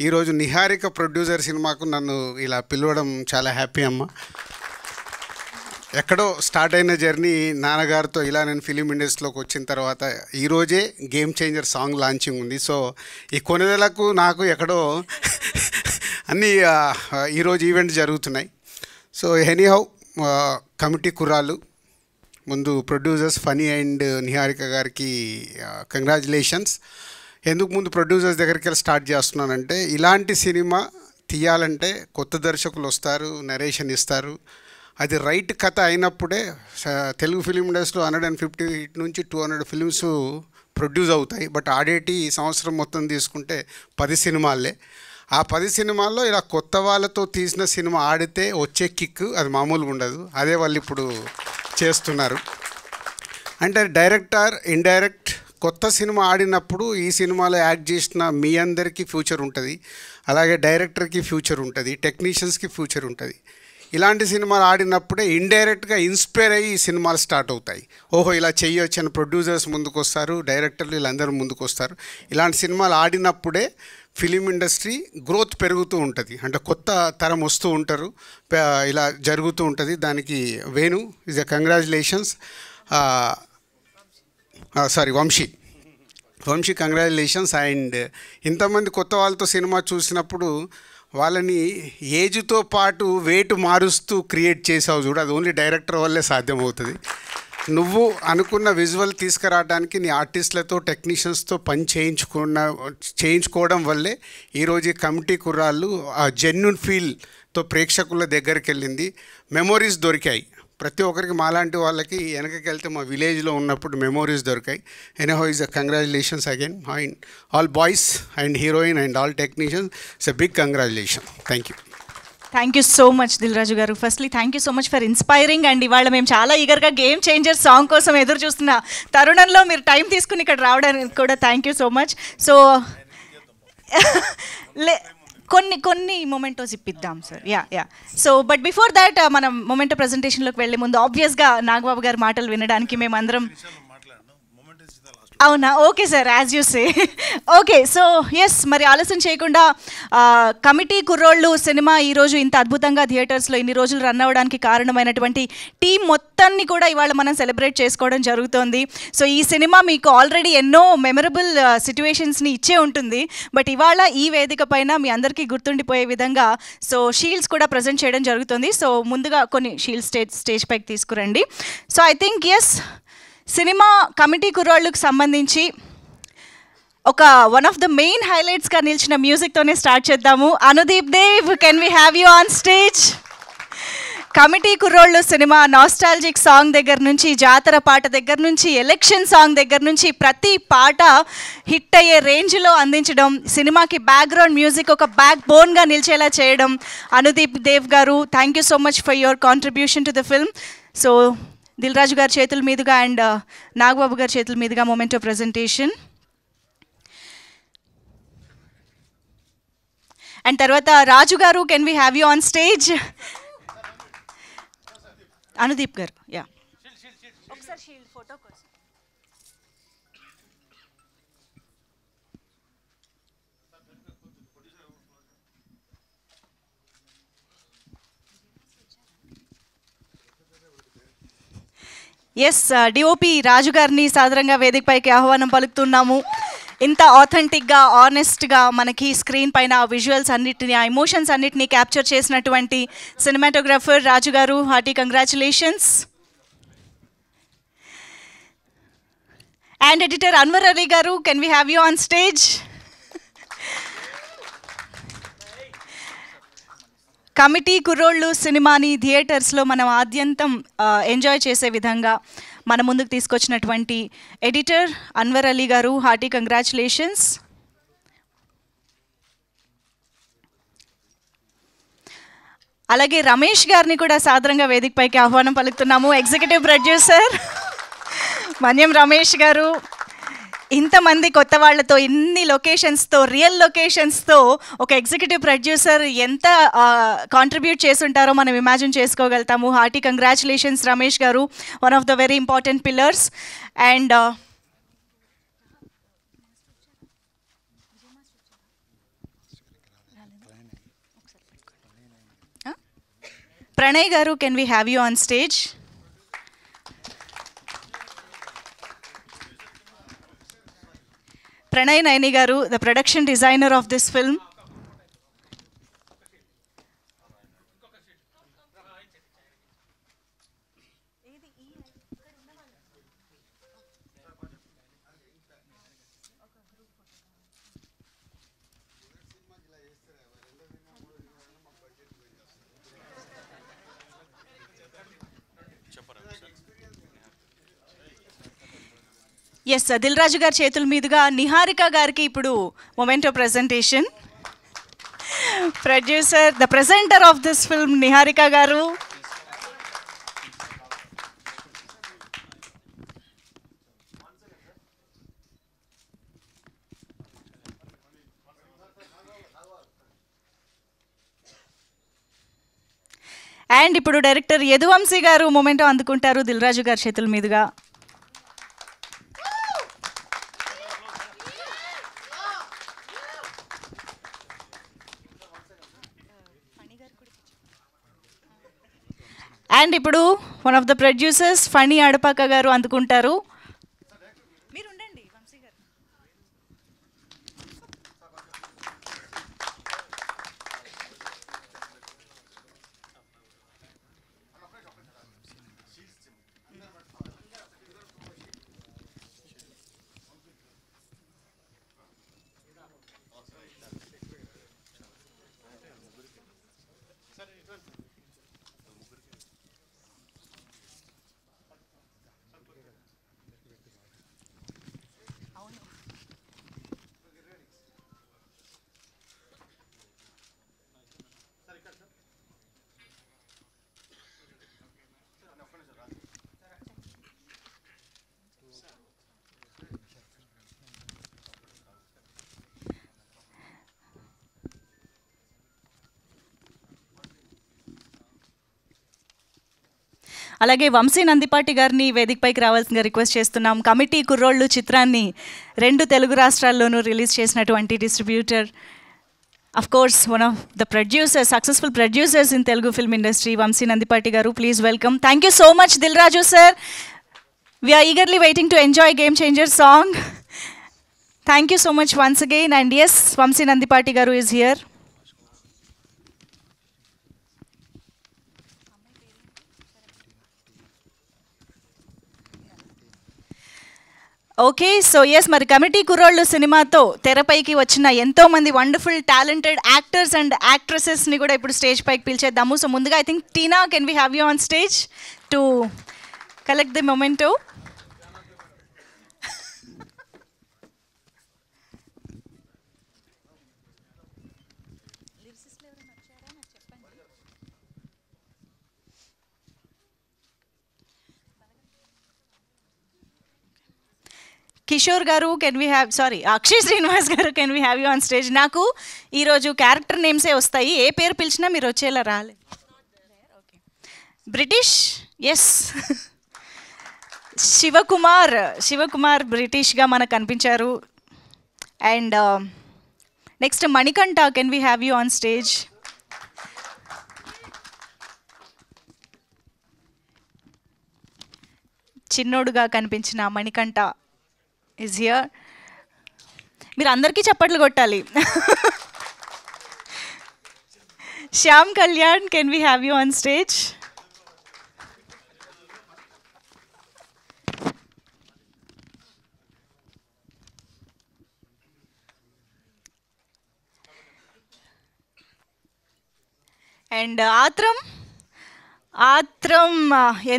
ఈరోజు నిహారిక ప్రొడ్యూసర్ సినిమాకు నన్ను ఇలా పిలవడం చాలా హ్యాపీ అమ్మ. ఎక్కడో స్టార్ట్ అయిన జర్నీ నాన్నగారితో ఇలా నేను ఫిలిం ఇండస్ట్రీలోకి వచ్చిన తర్వాత ఈరోజే గేమ్ చేంజర్ సాంగ్ లాంచింగ్ ఉంది. సో ఈ కొనుదలకు నాకు ఎక్కడో అన్నీ ఈరోజు ఈవెంట్ జరుగుతున్నాయి. సో ఎనీహౌ కమిటీ కుర్రాళ్ళు, ముందు ప్రొడ్యూసర్స్ ఫనీ అండ్ నిహారిక గారికి కంగ్రాచులేషన్స్. ఎందుకు ముందు ప్రొడ్యూసర్స్ దగ్గరికి వెళ్ళి స్టార్ట్ చేస్తున్నానంటే, ఇలాంటి సినిమా తీయాలంటే కొత్త దర్శకులు వస్తారు, నరేషన్ ఇస్తారు, అది రైట్ కథ అయినప్పుడే తెలుగు ఫిలిం ఇండస్ట్రీలో 150 నుంచి 200 ఫిలిమ్స్ ప్రొడ్యూస్ అవుతాయి. బట్ ఆడేటి ఈ సంవత్సరం మొత్తం తీసుకుంటే 10 సినిమాలే. ఆ 10 సినిమాల్లో ఇలా కొత్త వాళ్ళతో తీసిన సినిమా ఆడితే వచ్చే కిక్ అది మామూలుగా ఉండదు. అదే వాళ్ళు ఇప్పుడు చేస్తున్నారు. అంటే డైరెక్టర్ ఇండైరెక్ట్ కొత్త సినిమా ఆడినప్పుడు ఈ సినిమాలో యాక్ట్ చేసిన మీ అందరికీ ఫ్యూచర్ ఉంటుంది, అలాగే డైరెక్టర్కి ఫ్యూచర్ ఉంటుంది, టెక్నీషియన్స్కి ఫ్యూచర్ ఉంటుంది. ఇలాంటి సినిమాలు ఆడినప్పుడే ఇండైరెక్ట్గా ఇన్స్పైర్ అయ్యి ఈ సినిమాలు స్టార్ట్ అవుతాయి. ఓహో ఇలా చేయొచ్చు అని ప్రొడ్యూసర్స్ ముందుకు వస్తారు, డైరెక్టర్లు వీళ్ళందరూ ముందుకు వస్తారు. ఇలాంటి సినిమాలు ఆడినప్పుడే ఫిలిం ఇండస్ట్రీ గ్రోత్ పెరుగుతూ ఉంటుంది, అంటే కొత్త తరం వస్తూ ఉంటారు, ఇలా జరుగుతూ ఉంటుంది. దానికి Venu is a congratulations. Vamshi congratulations. And ఇంతమంది కొత్త వాళ్ళతో సినిమా చూసినప్పుడు వాళ్ళని ఏజ్తో పాటు వెయిట్ మారుస్తూ క్రియేట్ చేసావు చూడు, అది ఓన్లీ డైరెక్టర్ వల్లే సాధ్యమవుతుంది. నువ్వు అనుకున్న విజువల్ తీసుకురావడానికి నీ ఆర్టిస్టులతో టెక్నీషియన్స్తో పని చేయించుకోవడం వల్లే ఈరోజు ఈ కమిటీ కుర్రాళ్ళు ఆ జెన్యున్ ఫీల్తో ప్రేక్షకుల దగ్గరికి వెళ్ళింది. మెమొరీస్ దొరికాయి ప్రతి ఒక్కరికి. మాలాంటి వాళ్ళకి వెనకకి వెళ్తే మా విలేజ్లో ఉన్నప్పుడు మెమోరీస్ దొరికాయి. Anyhow is a congratulations again and all boys and heroine and all technicians. It's a big congratulation. Thank you so much Dil Raju garu. Firstly thank you so much for inspiring. And ఇవాళ మేము చాలా ఈగర్గా గేమ్ చేంజర్ సాంగ్ కోసం ఎదురు చూస్తున్న తరుణంలో మీరు time తీసుకుని ఇక్కడ రావడానికి కూడా thank you so much. So కొన్ని మొమెంటోస్ ఇప్పిద్దాం sir. Yeah so but before that మనం మొమెంటో ప్రజెంటేషన్లోకి వెళ్ళే ముందు ఆబ్వియస్గా నాగబాబు గారి మాటలు వినడానికి మేమందరం. అవునా, okay sir, as you say. Okay, so yes, మరి ఆలస్యం చేయకుండా కమిటీ కుర్రోళ్ళు సినిమా ఈరోజు ఇంత అద్భుతంగా థియేటర్స్లో ఇన్ని రోజులు రన్ అవ్వడానికి కారణమైనటువంటి టీం మొత్తాన్ని కూడా ఇవాళ మనం సెలబ్రేట్ చేసుకోవడం జరుగుతోంది. సో ఈ సినిమా మీకు ఆల్రెడీ ఎన్నో మెమరబుల్ సిచ్యువేషన్స్ని ఇచ్చే ఉంటుంది. బట్ ఇవాళ ఈ వేదిక పైన మీ అందరికీ గుర్తుండిపోయే విధంగా సో షీల్డ్స్ కూడా ప్రజెంట్ చేయడం జరుగుతుంది. సో ముందుగా కొన్ని షీల్డ్ స్టేజ్ పైకి తీసుకురండి. So I think yes, cinema committee కుర్రాళ్ళకు సంబంధించి ఒక వన్ ఆఫ్ ద మెయిన్ హైలైట్స్గా నిలిచిన మ్యూజిక్తోనే స్టార్ట్ చేద్దాము. Anudeep Dev, can we have you on stage? Committee కుర్రోళ్ళు సినిమా నాస్టాలజిక్ సాంగ్ దగ్గర నుంచి, జాతర పాట దగ్గర నుంచి, ఎలక్షన్ సాంగ్ దగ్గర నుంచి ప్రతి పాట హిట్ అయ్యే రేంజ్లో అందించడం, సినిమాకి బ్యాక్గ్రౌండ్ మ్యూజిక్ ఒక బ్యాక్ బోన్గా నిలిచేలా చేయడం Anudeep Dev garu. Thank you so much for your contribution to the film. So Dil Raju గారి చేతుల మీదుగా అండ్ నాగబాబు గారి చేతుల మీదుగా మొమెంటో ప్రజెంటేషన్. అండ్ తర్వాత రాజు గారు, can we have you on stage? Anudeep గారు, యా ఒకసారి షీల్డ్ ఫోటో కోసం. ఎస్, డిఓపి రాజు గారిని సాదరంగా వేదికపైకి ఆహ్వానం పలుకుతున్నాము. ఇంత ఆథెంటిక్గా, ఆనెస్ట్గా మనకి స్క్రీన్ పైన విజువల్స్ అన్నిటిని, ఆ ఎమోషన్స్ అన్నిటినీ క్యాప్చర్ చేసినటువంటి cinematographer Raju garu, hearty congratulations. And editor Anwar Ali garu, can we have you on stage? Committee కుర్రోళ్ళు సినిమాని థియేటర్స్లో మనం ఆద్యంతం ఎంజాయ్ చేసే విధంగా మన ముందుకు తీసుకొచ్చినటువంటి ఎడిటర్ అన్వర్ అలీ గారు, హార్టీ కంగ్రాచులేషన్స్. అలాగే రమేష్ గారిని కూడా సాదరంగా వేదికపైకి ఆహ్వానం పలుకుతున్నాము. ఎగ్జిక్యూటివ్ ప్రొడ్యూసర్ మన్యం రమేష్ గారు ఇంతమంది కొత్త వాళ్ళతో, ఇన్ని లొకేషన్స్తో, రియల్ లొకేషన్స్తో ఒక ఎగ్జిక్యూటివ్ ప్రొడ్యూసర్ ఎంత కాంట్రిబ్యూట్ చేసుంటారో మనం ఇమాజిన్ చేసుకోగలుగుతాము. Hearty congratulations Ramesh garu, one of the very important pillars. And Pranay garu, can we have you on stage? Pranay Naini garu, the production designer of this film. Yes, Dil Raju గారి చేతుల మీదుగా నిహారిక గారికి ఇప్పుడు memento presentation. Producer, the presenter of this film Niharika గారు. And ఇప్పుడు director Yaduvamsi గారు memento అందుకుంటారు దిల్ రాజు గారి చేతుల మీదుగా. అండ్ ఇప్పుడు one of the producers Phani Adapaka గారు అందుకుంటారు. మీరు ఉండండి వంశీ గారు. అలాగే వంశీ నందిపాటి గారిని వేదికపైకి రావాల్సిందిగా రిక్వెస్ట్ చేస్తున్నాం. కమిటీ కుర్రోళ్ళు చిత్రాన్ని 2 తెలుగు రాష్ట్రాల్లోనూ రిలీజ్ చేసినటువంటి distributor, of course one of the producers, successful producers in Telugu film industry, Vamsi Nandipati garu. Please welcome. Thank you so much Dil Raju sir. We are eagerly waiting to enjoy Game Changer song. Thank you so much once again. And yes, Vamsi Nandipati Garu is here. Okay, so yes, మరి committee కుర్రోళ్ళు సినిమాతో తెరపైకి వచ్చిన ఎంతోమంది wonderful talented actors and యాక్ట్రెసెస్ని కూడా ఇప్పుడు stage పైకి పిలిచేద్దాము. సో ముందుగా I think Tina, can we have you on stage to collect the memento. Kishore garu, can we have, sorry, Akshay Srinivas garu, can we have you on stage. నాకు ఈరోజు క్యారెక్టర్ నేమ్సే వస్తాయి, ఏ పేరు పిలిచినా మీరు వచ్చేలా రాలేదు. బ్రిటిష్, ఎస్, శివకుమార్ బ్రిటిష్గా మనకు కనిపించారు. And next Manikanta, can we have you on stage. చిన్నోడుగా కనిపించిన మణికంఠ is here. మీరు అందరికీ చప్పట్లు కొట్టాలి. Shyam Kalyan, can we have you on stage. And ఆత్రం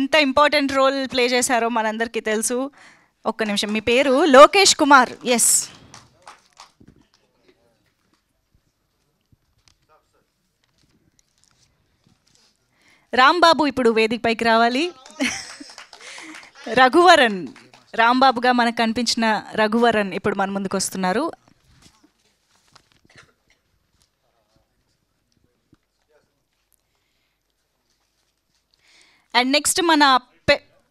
ఎంత ఇంపార్టెంట్ రోల్ ప్లే చేశారో మనందరికీ తెలుసు. ఒక్క నిమిషం, మీ పేరు లోకేష్ కుమార్. ఎస్, రాంబాబు ఇప్పుడు వేదికపైకి రావాలి. రఘువరన్, రాంబాబుగా మనకు కనిపించిన రఘువరన్ ఇప్పుడు మన ముందుకు వస్తున్నారు. అండ్ నెక్స్ట్ మన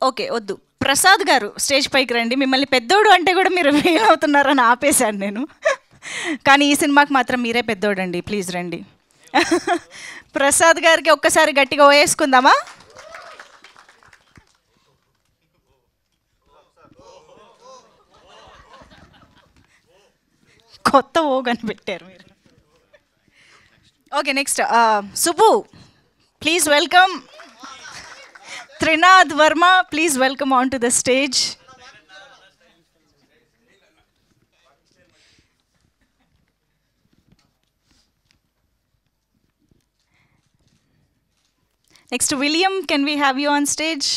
ఓకే వద్దు, ప్రసాద్ గారు స్టేజ్ పైకి రండి. మిమ్మల్ని పెద్దోడు అంటే కూడా మీరు ఫీల్ అవుతున్నారని ఆపేశాను నేను, కానీ ఈ సినిమాకి మాత్రం మీరే పెద్దోడు అండి, ప్లీజ్ రండి. ప్రసాద్ గారికి ఒక్కసారి గట్టిగా వేసుకుందామా? కొత్త ఓ కనిపెట్టారు మీరు. Okay next Subbu, please welcome. Trinath Verma, please welcome onto the stage. Next, William, can we have you on stage?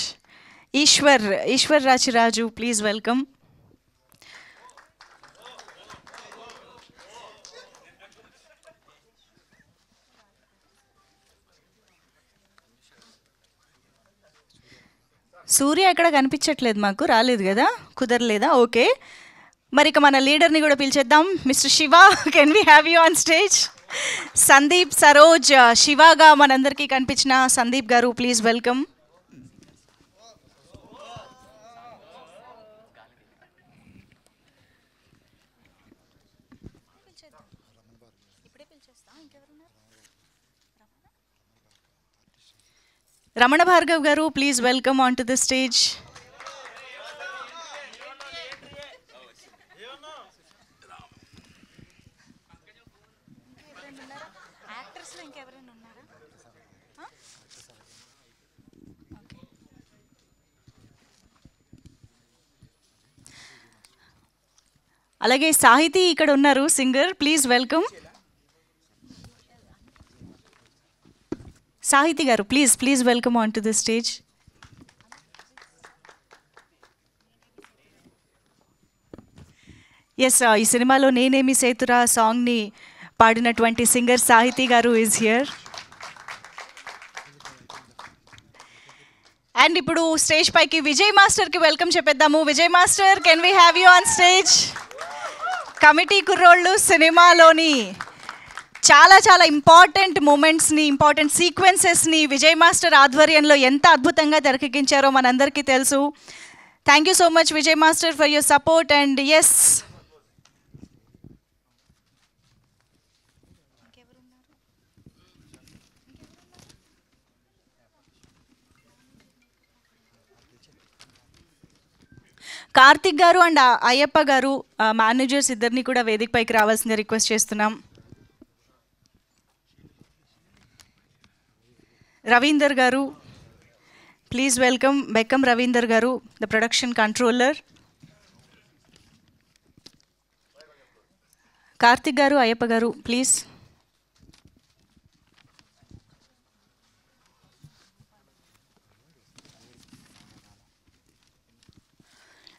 Ishwar Rachiraju, please welcome. సూర్య ఎక్కడ కనిపించట్లేదు, మాకు రాలేదు కదా, కుదరలేదా? ఓకే, మరి ఇక మన లీడర్ని కూడా పిలిచేద్దాం. Mister Shiva, can we have you on stage? Sandeep Saroj, శివగా మనందరికీ కనిపించిన Sandeep garu, please welcome. Ramana Bhargav garu, please welcome on to the stage. అలాగే సాహితీ ఇక్కడ ఉన్నారు, singer, please welcome. Sahithi garu, please welcome on to the stage. Yes, ఈ సినిమాలో నేనేమి సేతురా సాంగ్ని పాడినటువంటి singer Sahithi garu is here. And ఇప్పుడు స్టేజ్ పైకి విజయ్ మాస్టర్కి వెల్కమ్ చెప్పేద్దాము. Vijay master, can we have you on stage? Committee Kurrollu సినిమాలోని చాలా చాలా ఇంపార్టెంట్ మూమెంట్స్ని, ఇంపార్టెంట్ సీక్వెన్సెస్ని విజయ్ మాస్టర్ ఆధ్వర్యంలో ఎంత అద్భుతంగా తెరకెక్కించారో మనందరికీ తెలుసు. Thank you so much Vijay master for your support. And yes, Karthik garu and Ayyappa గారు, మేనేజర్స్ ఇద్దరిని కూడా వేదిక పైకి రావాల్సిందిగా రిక్వెస్ట్ చేస్తున్నాం. రవీందర్ గారు, ప్లీజ్ వెల్కమ్. బెక్కం రవీందర్ గారు, ద ప్రొడక్షన్ కంట్రోలర్. కార్తిక్ గారు, అయ్యప్ప గారు, ప్లీజ్.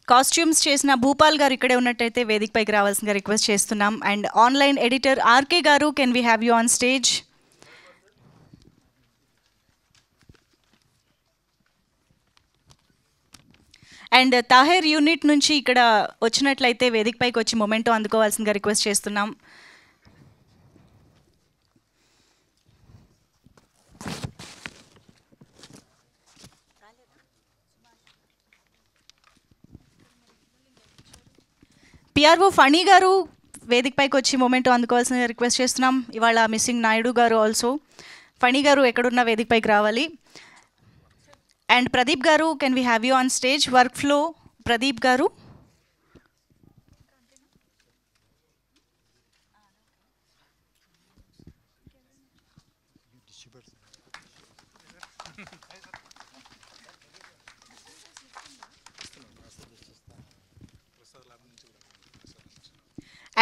కాస్ట్యూమ్స్ చేసిన భూపాల్ గారు ఇక్కడే ఉన్నట్టయితే వేదిక పైకి రావాల్సిందిగా రిక్వెస్ట్ చేస్తున్నాం. అండ్ ఆన్లైన్ ఎడిటర్ ఆర్కే గారు, can we have you on stage? And Taher unit నుంచి ఇక్కడ వచ్చినట్లయితే వేదిక పైకి వచ్చి మొమెంటో అందుకోవాల్సిందిగా రిక్వెస్ట్ చేస్తున్నాం. పిఆర్ఓ ఫణి గారు వేదిక పైకి వచ్చి మొమెంటో అందుకోవాల్సిన రిక్వెస్ట్ చేస్తున్నాం. ఇవాళ మిస్సింగ్ నాయుడు గారు ఆల్సో. ఫణి గారు ఎక్కడున్న వేదిక పైకి రావాలి. అండ్ ప్రదీప్ గారు, can we have you on stage? Work flow Pradeep గారు.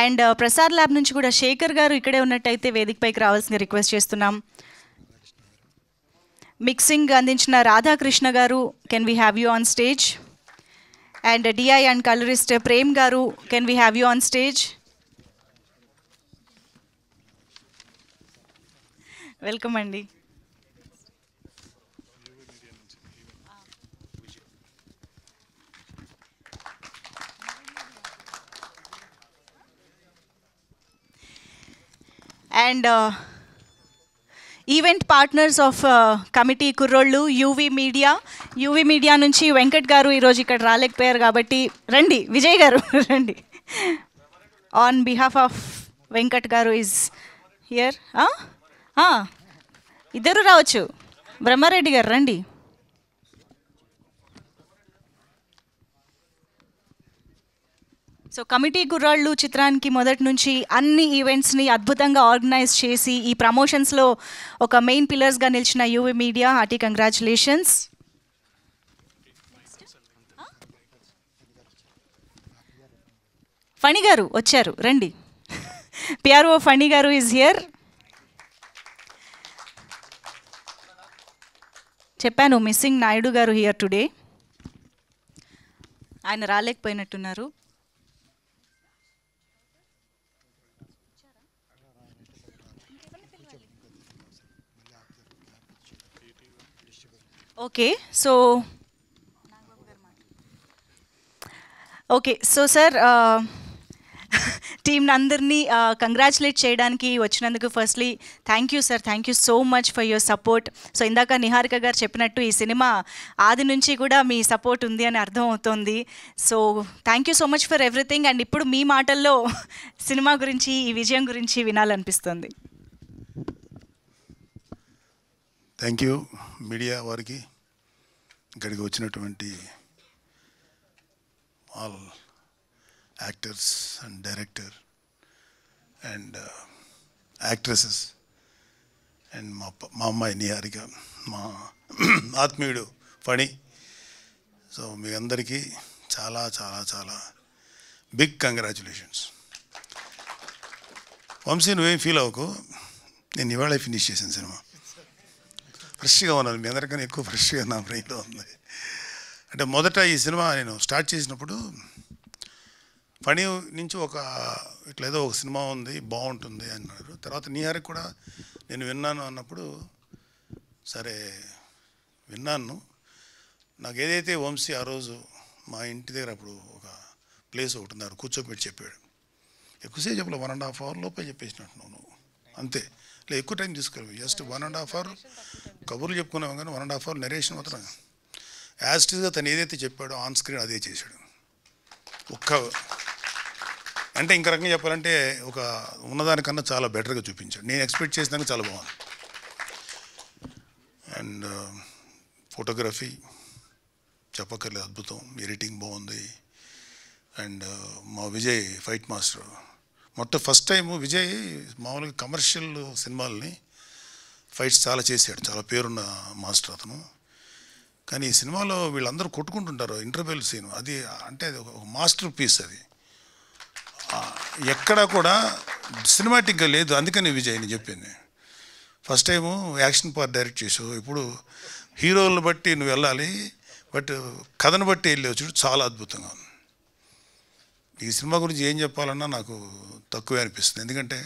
అండ్ ప్రసాద్ ల్యాబ్ నుంచి కూడా శేఖర్ గారు ఇక్కడే ఉన్నట్టయితే వేదిక పైకి రావాల్సిన రిక్వెస్ట్ చేస్తున్నాం. మిక్సింగ్ అందించిన Radhakrishna garu, can we have you on stage? And DI and colourist Prem garu, can we have you on stage? Welcome అండి. And event partners of committee కుర్రోళ్ళు యూవీ మీడియా నుంచి వెంకట్ గారు ఈరోజు ఇక్కడ రాలేకపోయారు కాబట్టి రండి, విజయ్ గారు రండి. ఆన్ బిహాఫ్ ఆఫ్ వెంకట్ గారు ఈజ్ హియర్. ఇద్దరు రావచ్చు. బ్రహ్మారెడ్డి గారు రండి. సో కమిటీ కుర్రాళ్ళు చిత్రానికి మొదటి నుంచి అన్ని ఈవెంట్స్ని అద్భుతంగా ఆర్గనైజ్ చేసి ఈ ప్రమోషన్స్లో ఒక మెయిన్ పిల్లర్స్గా నిలిచిన UV media hearty congratulations. Phani గారు వచ్చారు, రండి. పిఆర్ఓ ఫణి గారు ఈజ్ హియర్. చెప్పాను మిస్సింగ్ నాయుడు గారు హియర్ టుడే. ఆయన రాలేకపోయినట్టున్నారు. ఓకే సో సార్ టీమ్ అందరినీ కంగ్రాచులేట్ చేయడానికి వచ్చినందుకు firstly thank you sir, thank you so much for your support. So ఇందాక నిహారిక గారు చెప్పినట్టు ఈ సినిమా ఆది నుంచి కూడా మీ సపోర్ట్ ఉంది అని అర్థం అవుతుంది. So thank you so much for everything. And ఇప్పుడు మీ మాటల్లో సినిమా గురించి, ఈ విజయం గురించి వినాలనిపిస్తుంది. థ్యాంక్ యూ మీడియా వారికి, ఇక్కడికి వచ్చినటువంటి all actors and director and actresses and మా అమ్మాయి నిహారిక, మా ఆత్మీయుడు ఫణి. సో మీ అందరికీ చాలా చాలా చాలా బిగ్ కంగ్రాచులేషన్స్. వంశీ నువ్వేం ఫీల్ అవ్వకు, నేను ఇవాళ ఫినిష్ చేశాను సినిమా. ఫ్రెష్గా ఉన్నాను, మీ అందరికన్నా ఎక్కువ ఫ్రెష్గా నా బ్రెయిన్లో ఉంది. అంటే మొదట ఈ సినిమా నేను స్టార్ట్ చేసినప్పుడు ఫణి నుంచి ఇట్లా ఏదో ఒక సినిమా ఉంది బాగుంటుంది అన్నారు. తర్వాత నిహారికి కూడా నేను విన్నాను అన్నప్పుడు సరే విన్నాను. నాకు ఏదైతే వంశీ ఆ రోజు మా ఇంటి దగ్గర అప్పుడు ఒక ప్లేస్ ఒకటి ఉంది, కూర్చోబెట్టి చెప్పాడు. ఎక్కువసేపు చెప్పలే, 1.5 hour లోపే చెప్పేసినట్టున్నావు నువ్వు, అంతే. లేదు ఎక్కువ టైం తీసుకెళ్ళి, జస్ట్ 1.5 hour కబుర్లు చెప్పుకున్నాము కానీ 1.5 hour నెరేషన్ మాత్రం యాస్టిస్గా తను ఏదైతే చెప్పాడో ఆన్ స్క్రీన్ అదే చేశాడు. అంటే ఇంక రకంగా చెప్పాలంటే ఒక ఉన్నదానికన్నా చాలా బెటర్గా చూపించాడు. నేను ఎక్స్పెక్ట్ చేసినాక చాలా బాగుంది. అండ్ ఫోటోగ్రఫీ చెప్పక్కర్లేదు, అద్భుతం. ఎడిటింగ్ బాగుంది. అండ్ మా Vijay fight master. First time Vijay మామూలుగా కమర్షియల్ సినిమాలని ఫైట్స్ చాలా చేశాడు, చాలా పేరున్న మాస్టర్ అతను. కానీ ఈ సినిమాలో వీళ్ళందరూ కొట్టుకుంటుంటారు ఇంటర్వెల్ సీన్, అది అంటే అది ఒక మాస్టర్ పీస్. అది ఎక్కడా కూడా సినిమాటిక్గా లేదు. అందుకని విజయ్ నేను చెప్పింది, first time action part direct చేసావు, ఇప్పుడు హీరోలను బట్టి నువ్వు వెళ్ళాలి, బట్ కథను బట్టి వెళ్ళేవు చూడు, చాలా అద్భుతంగా ఉంది. ఈ సినిమా గురించి ఏం చెప్పాలన్నా నాకు తక్కువే అనిపిస్తుంది, ఎందుకంటే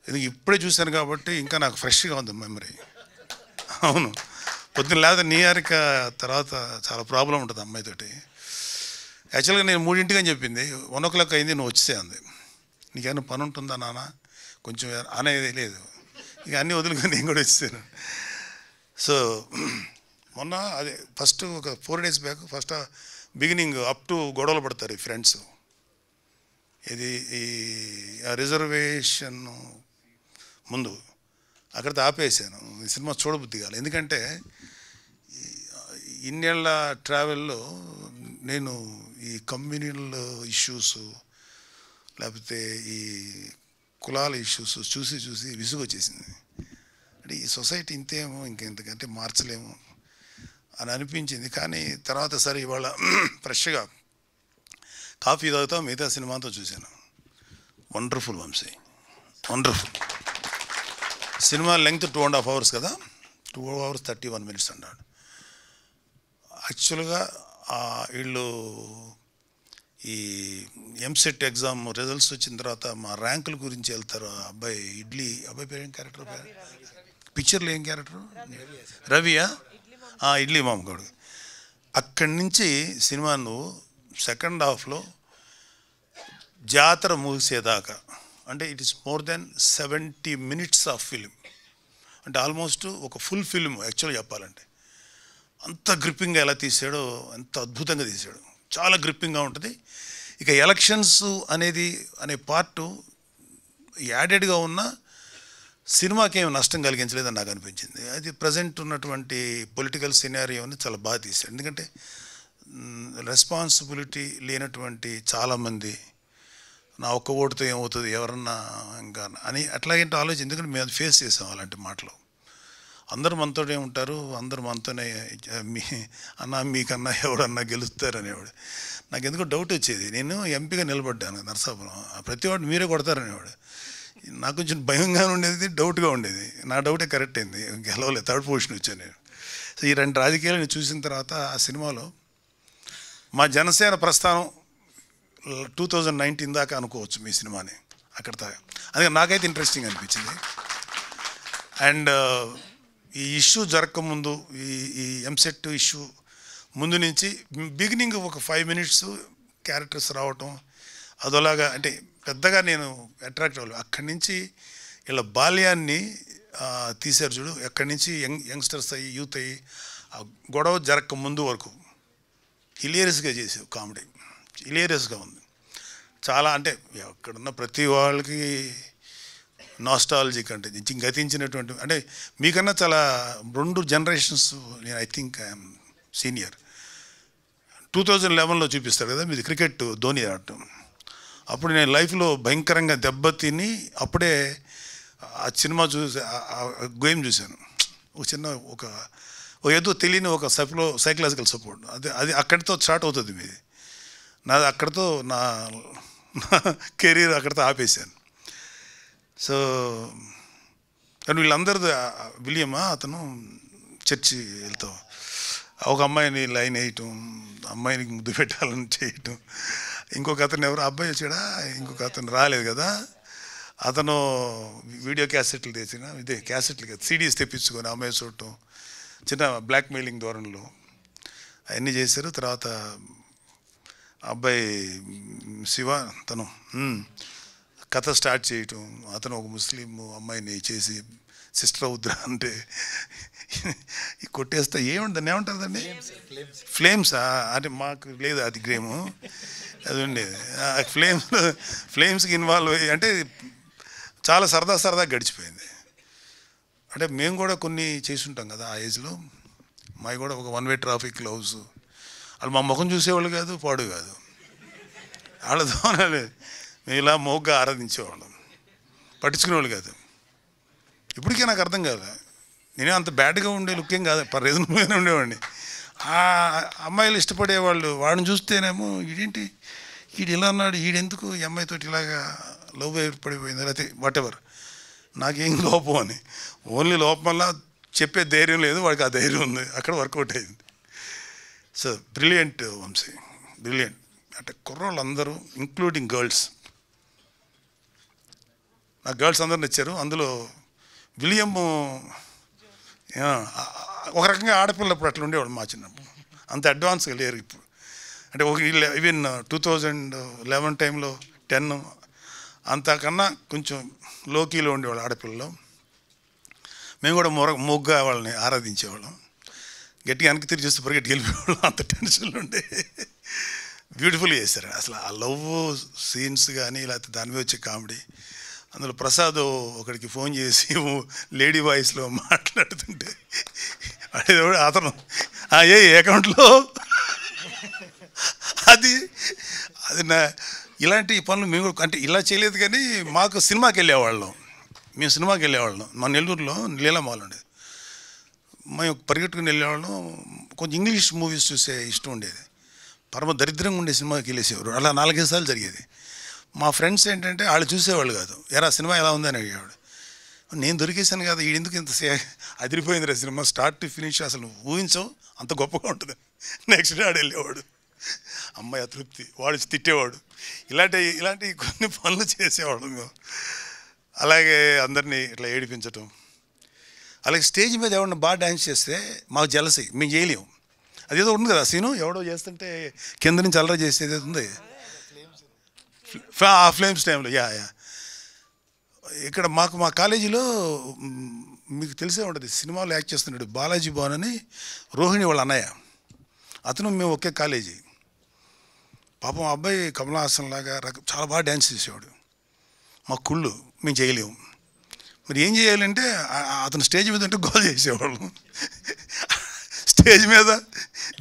ఇది ఇప్పుడే చూశాను కాబట్టి ఇంకా నాకు ఫ్రెష్గా ఉంది మెమరీ. అవును, పొద్దున్న లేదా నిహారిక తర్వాత చాలా ప్రాబ్లం ఉంటుంది అమ్మాయితోటి. యాక్చువల్గా నేను 3 అని చెప్పింది, 1 o'clock అయింది, నువ్వు వచ్చేసే అంది. నీకేమైనా పని ఉంటుందా నాన్న కొంచెం అనేది లేదు, ఇక అన్నీ వదులుకొని నేను కూడా వచ్చేసాను. సో మొన్న అదే ఫస్ట్ ఒక 4 days back first beginning up to గొడవలు పడతారు ఈ ఫ్రెండ్స్. ఇది ఈ రిజర్వేషన్ ముందు అక్కడితో ఆపేసాను, ఈ సినిమా చూడబుద్ధి కాదు. ఎందుకంటే ఇన్నేళ్ల ట్రావెల్లో నేను ఈ కమ్యూనల్ ఇష్యూస్ లేకపోతే ఈ కులాల ఇష్యూస్ చూసి చూసి విసుగు వచ్చేసింది. అంటే ఈ సొసైటీ ఇంతేమో, ఇంకెంతకంటే మార్చలేము అని అనిపించింది. కానీ తర్వాత సరే ఇవాళ ఫ్రెష్గా కాఫీ తాగుతా మిగతా సినిమాతో చూశాను. Wonderful Vamshi, wonderful. Cinema length 2.5 hours కదా, 2 hours 31 minutes అన్నాడు. యాక్చువల్గా వీళ్ళు ఈ ఎంసెట్ ఎగ్జామ్ రిజల్ట్స్ వచ్చిన తర్వాత మా ర్యాంకుల గురించి వెళ్తారు. అబ్బాయి అబ్బాయి పేరు ఏం క్యారెక్టర్, పిక్చర్లో ఏం క్యారెక్టర్, రవియా, ఇడ్లీ మామగాడు. అక్కడి నుంచి సినిమా నువ్వు సెకండ్ హాఫ్లో జాతర ముగిసేదాకా అంటే it is more than 70 minutes of film. అంటే ఆల్మోస్ట్ ఒక ఫుల్ ఫిలిం యాక్చువల్గా చెప్పాలంటే. అంత గ్రిప్పింగ్గా ఎలా తీసాడో, ఎంత అద్భుతంగా తీసాడు. చాలా గ్రిప్పింగ్గా ఉంటుంది. ఇక ఎలక్షన్స్ అనే పార్టు యాడెడ్గా ఉన్న సినిమాకి ఏమి నష్టం కలిగించలేదని నాకు అనిపించింది. అది ప్రజెంట్ ఉన్నటువంటి పొలిటికల్ సినారియోని చాలా బాగా తీశాడు. ఎందుకంటే రెస్పాన్సిబిలిటీ లేనటువంటి చాలామంది నా ఒక్క ఓటుతో ఏమవుతుంది ఎవరన్నా ఇంకా అని అట్లాగంటే ఆలోచన. ఎందుకంటే మేము అది ఫేస్ చేసాం అలాంటి మాటలు. అందరూ మనతోనే ఉంటారు, అందరూ మనతోనే మీకన్నా ఎవడన్నా గెలుస్తారు అనేవాడు. నాకు ఎందుకో డౌట్ వచ్చేది. నేను ఎంపీగా నిలబడ్డాను నరసాపురం, ప్రతివాడు మీరే కొడతారనేవాడు. నాకు కొంచెం భయంగా ఉండేది, డౌట్గా ఉండేది. నా డౌటే కరెక్ట్ అయింది, గెలవలేదు, థర్డ్ పొజిషన్ వచ్చాను నేను. సో ఈ 2 రాజకీయాలను చూసిన తర్వాత ఆ సినిమాలో మా జనసేన ప్రస్థానం 2019 దాకా అనుకోవచ్చు మీ సినిమాని అక్కడ దాకా. అందుకని నాకైతే ఇంట్రెస్టింగ్ అనిపించింది. అండ్ ఈ ఇష్యూ జరగకముందు, ఈ ఎంసెట్ ఇష్యూ ముందు నుంచి బిగినింగ్ ఒక 5 minutes క్యారెక్టర్స్ రావటం అదోలాగా, అంటే పెద్దగా నేను అట్రాక్ట్ అవ్వలేదు. అక్కడి నుంచి ఇలా బాల్యాన్ని తీశారు చూడు, ఎక్కడి నుంచి యంగ్స్టర్స్ అయ్యి యూత్ అయ్యి ఆ గొడవ జరగక ముందు వరకు హిలేరియస్గా చేసావు కామెడీ. హిలేరియస్గా ఉంది చాలా. అంటే అక్కడున్న ప్రతి వాళ్ళకి నాస్టాలజిక్ అంటే గతించినటువంటి, అంటే మీకన్నా చాలా 2 generations నేను ఐ థింక్ ఐఎమ్ సీనియర్. 2011లో చూపిస్తారు కదా మీది క్రికెట్ ధోని ఆడటం. అప్పుడు నేను లైఫ్లో భయంకరంగా దెబ్బతిని అప్పుడే ఆ సినిమా చూసి గేమ్ చూశాను. ఒక చిన్న ఒక ఏదో తెలియని ఒక సైకలాజికల్ సపోర్ట్. అది అక్కడితో స్టార్ట్ అవుతుంది మీది. నాది అక్కడితో నా కెరీర్ అక్కడితో ఆపేశాను. సో కానీ వీళ్ళందరిది విలియమా అతను చర్చి వెళ్తాం, ఒక అమ్మాయిని లైన్ వేయటం, అమ్మాయిని ముద్దు పెట్టాలని చేయటం. ఇంకొక అతను ఎవరు అబ్బాయి వచ్చాడా, ఇంకొక అతను రాలేదు కదా, అతను వీడియో క్యాసెట్లు తెచ్చిన క్యాసెట్లు కదా సీడీస్ తెప్పించుకొని అమ్మాయి చూడటం, చిన్న బ్లాక్మెయిలింగ్ ధోరణిలో అవన్నీ చేశారు. తర్వాత అబ్బాయి శివ తను కథ స్టార్ట్ చేయటం, అతను ఒక ముస్లిం అమ్మాయిని చేసి సిస్టర్ అవుద్రా అంటే కొట్టేస్తా ఏముంటుంది ఏమంటారు దాన్ని ఫ్లేమ్స్ అంటే మాకు లేదు అది గేము అది ఉండేది. ఫ్లేమ్స్కి ఇన్వాల్వ్ అయ్యి అంటే చాలా సరదా గడిచిపోయింది. అంటే మేము కూడా కొన్ని చేసుంటాం కదా ఆ ఏజ్లో. మావి కూడా ఒక 1-way ట్రాఫిక్ లవ్స్. వాళ్ళు మా ముఖం చూసేవాళ్ళు కాదు, పాడు కాదు, వాళ్ళతో మేము ఇలా మోగ్గా ఆరాధించేవాళ్ళం, పట్టించుకునేవాళ్ళు కాదు. ఇప్పటికే నాకు అర్థం కాదు, నేనే అంత బ్యాడ్గా ఉండే లుక్కేం కాదు, రీజనబుల్గానే ఉండేవాడిని. ఆ అమ్మాయిలు ఇష్టపడేవాళ్ళు వాడిని చూస్తేనేమో ఈడేంటి ఈడు ఇలా అన్నాడు, ఈడెందుకు ఈ అమ్మాయితో ఇలాగా లవ్ ఏర్పడిపోయింది, లేకపోతే వాట్ ఎవర్, నాకేం లోపం అని. ఓన్లీ లోపం వల్ల చెప్పే ధైర్యం లేదు, వాడికి ఆ ధైర్యం ఉంది, అక్కడ వర్కౌట్ అయింది. So brilliant Vamshi, brilliant. అంటే కుర్రోళ్ళు అందరూ ఇంక్లూడింగ్ గర్ల్స్, నాకు గర్ల్స్ అందరూ నచ్చారు. అందులో విలియం ఒక రకంగా ఆడపిల్లప్పుడు అట్లా ఉండేవాడు మా చిన్నప్పుడు, అంత అడ్వాన్స్గా లేరు ఇప్పుడు. అంటే ఒక ఈవెన్ 2011 టైంలో 10 అంతకన్నా కొంచెం లోకీలో ఉండేవాళ్ళు ఆడపిల్లలు. మేము కూడా మొగ్గా వాళ్ళని ఆరాధించేవాళ్ళం, గట్టిగా వెనక్కి తిరిగి చూస్తే పరిగెట్టి వెళ్ళిపోయేవాళ్ళం, అంత టెన్షన్లు ఉండే. బ్యూటిఫుల్ చేశారు అసలు ఆ లవ్ సీన్స్ కానీ, లేకపోతే దాని మీద వచ్చే కామెడీ. అందులో ప్రసాద్ ఒకడికి ఫోన్ చేసి లేడీ వాయిస్లో మాట్లాడుతుంటే అతను ఏ అకౌంట్లో అది నా ఇలాంటి పనులు మేము అంటే ఇలా చేయలేదు. కానీ మాకు సినిమాకి వెళ్ళేవాళ్ళం, మా నెల్లూరులో లీలామాల్ ఉండేది, మేము పరిగెట్టుకుని వెళ్ళేవాళ్ళం. కొంచెం ఇంగ్లీష్ మూవీస్ చూసే ఇష్టం ఉండేది, పరమ దరిద్రంగా ఉండే సినిమాకి వెళ్ళేసేవారు. అలా 4-5 సార్లు జరిగేది. మా ఫ్రెండ్స్ ఏంటంటే వాళ్ళు చూసేవాళ్ళు కాదు, ఎరా సినిమా ఎలా ఉందని అడిగేవాడు. నేను దొరికేసాను కదా, ఈడెందుకు ఇంత అదిరిపోయింది రా సినిమా, స్టార్ట్ టు ఫినిష్ అసలు ఊహించవు అంత గొప్పగా ఉంటుంది. నెక్స్ట్ డే ఆడు వెళ్ళేవాడు, అమ్మాయి అతృప్తి, వాడు తిట్టేవాడు. ఇలాంటి కొన్ని పనులు చేసేవాడు మేము. అలాగే అందరినీ ఇట్లా ఏడిపించటం. అలాగే స్టేజ్ మీద ఎవరన్నా బాగా డ్యాన్స్ చేస్తే మాకు జలసి, మేము చేయలేము. అదేదో ఉంది కదా సీను, ఎవడో చేస్తుంటే కింద నుంచి అల్లరి చేసేది ఉంది, ఆ ఫ్లేమ్స్ టైంలో. ఇక్కడ మా కాలేజీలో మీకు తెలిసే ఉంటుంది, సినిమాలో యాక్ట్ చేస్తున్నాడు బాలాజీ భవన్ అని, రోహిణి వాళ్ళ అన్నయ్య, అతను మేము ఒకే కాలేజీ. పాపం అబ్బాయి కమల్ హాసన్ లాగా చాలా బాగా డ్యాన్స్ చేసేవాడు. మా కుళ్ళు మేము చేయలేము. మరి ఏం చేయాలంటే అతను స్టేజ్ మీద ఉంటే గోల్ చేసేవాళ్ళం, స్టేజ్ మీద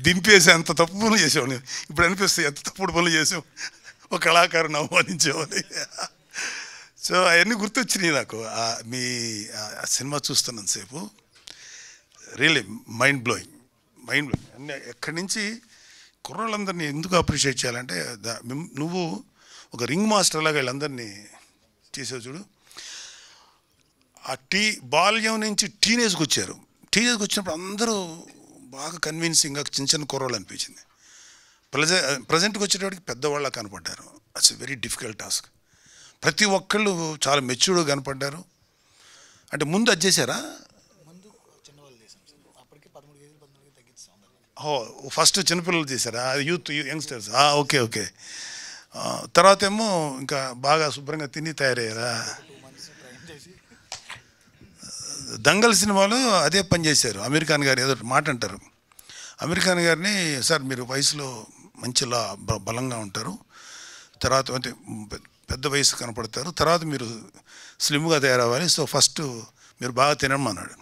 దింపేసి అంత తప్పు పనులు చేసేవాళ్ళు. ఇప్పుడు అనిపిస్తాయి ఎంత తప్పుడు పనులు చేసాం, ఒక కళాకారుని అవమానించేవాళ్ళు. సో అవన్నీ గుర్తొచ్చినాయి నాకు మీ సినిమా చూస్తున్నంతసేపు. Really mind blowing. అన్నీ ఎక్కడి నుంచి కుర్రోళ్ళందరినీ ఎందుకు అప్రిషియేట్ చేయాలంటే, నువ్వు ఒక రింగ్ మాస్టర్ లాగా వీళ్ళందరినీ చేసావు చూడు. ఆ బాల్యం నుంచి టీనేజ్కి వచ్చారు. టీనేజ్కి వచ్చినప్పుడు అందరూ బాగా కన్విన్సింగ్గా చిన్న కుర్రోళ్ళు అనిపించింది. ప్రజెంట్కి వచ్చేటప్పటికి పెద్దవాళ్ళ కనపడ్డారు. It's a very difficult task. ప్రతి ఒక్కళ్ళు చాలా మెచ్యూర్డ్గా కనపడ్డారు. అంటే ముందు అది చేశారా? ఫస్ట్ చిన్నపిల్లలు చేశారా? యంగ్స్టర్స్. ఓకే. తర్వాత ఏమో ఇంకా బాగా శుభ్రంగా తిని తయారయ్యారా? దంగల్ సినిమాలో అదే పని చేశారు. అమీర్ ఖాన్ గారు ఏదో మాట అంటారు. అమీర్ ఖాన్ గారిని, సార్ మీరు వయసులో మంచిలా బలంగా ఉంటారు, తర్వాత అంటే పెద్ద వయసు కనపడతారు, తర్వాత మీరు స్లిమ్గా తయారవ్వాలి, సో ఫస్ట్ మీరు బాగా తినమన్నాడు.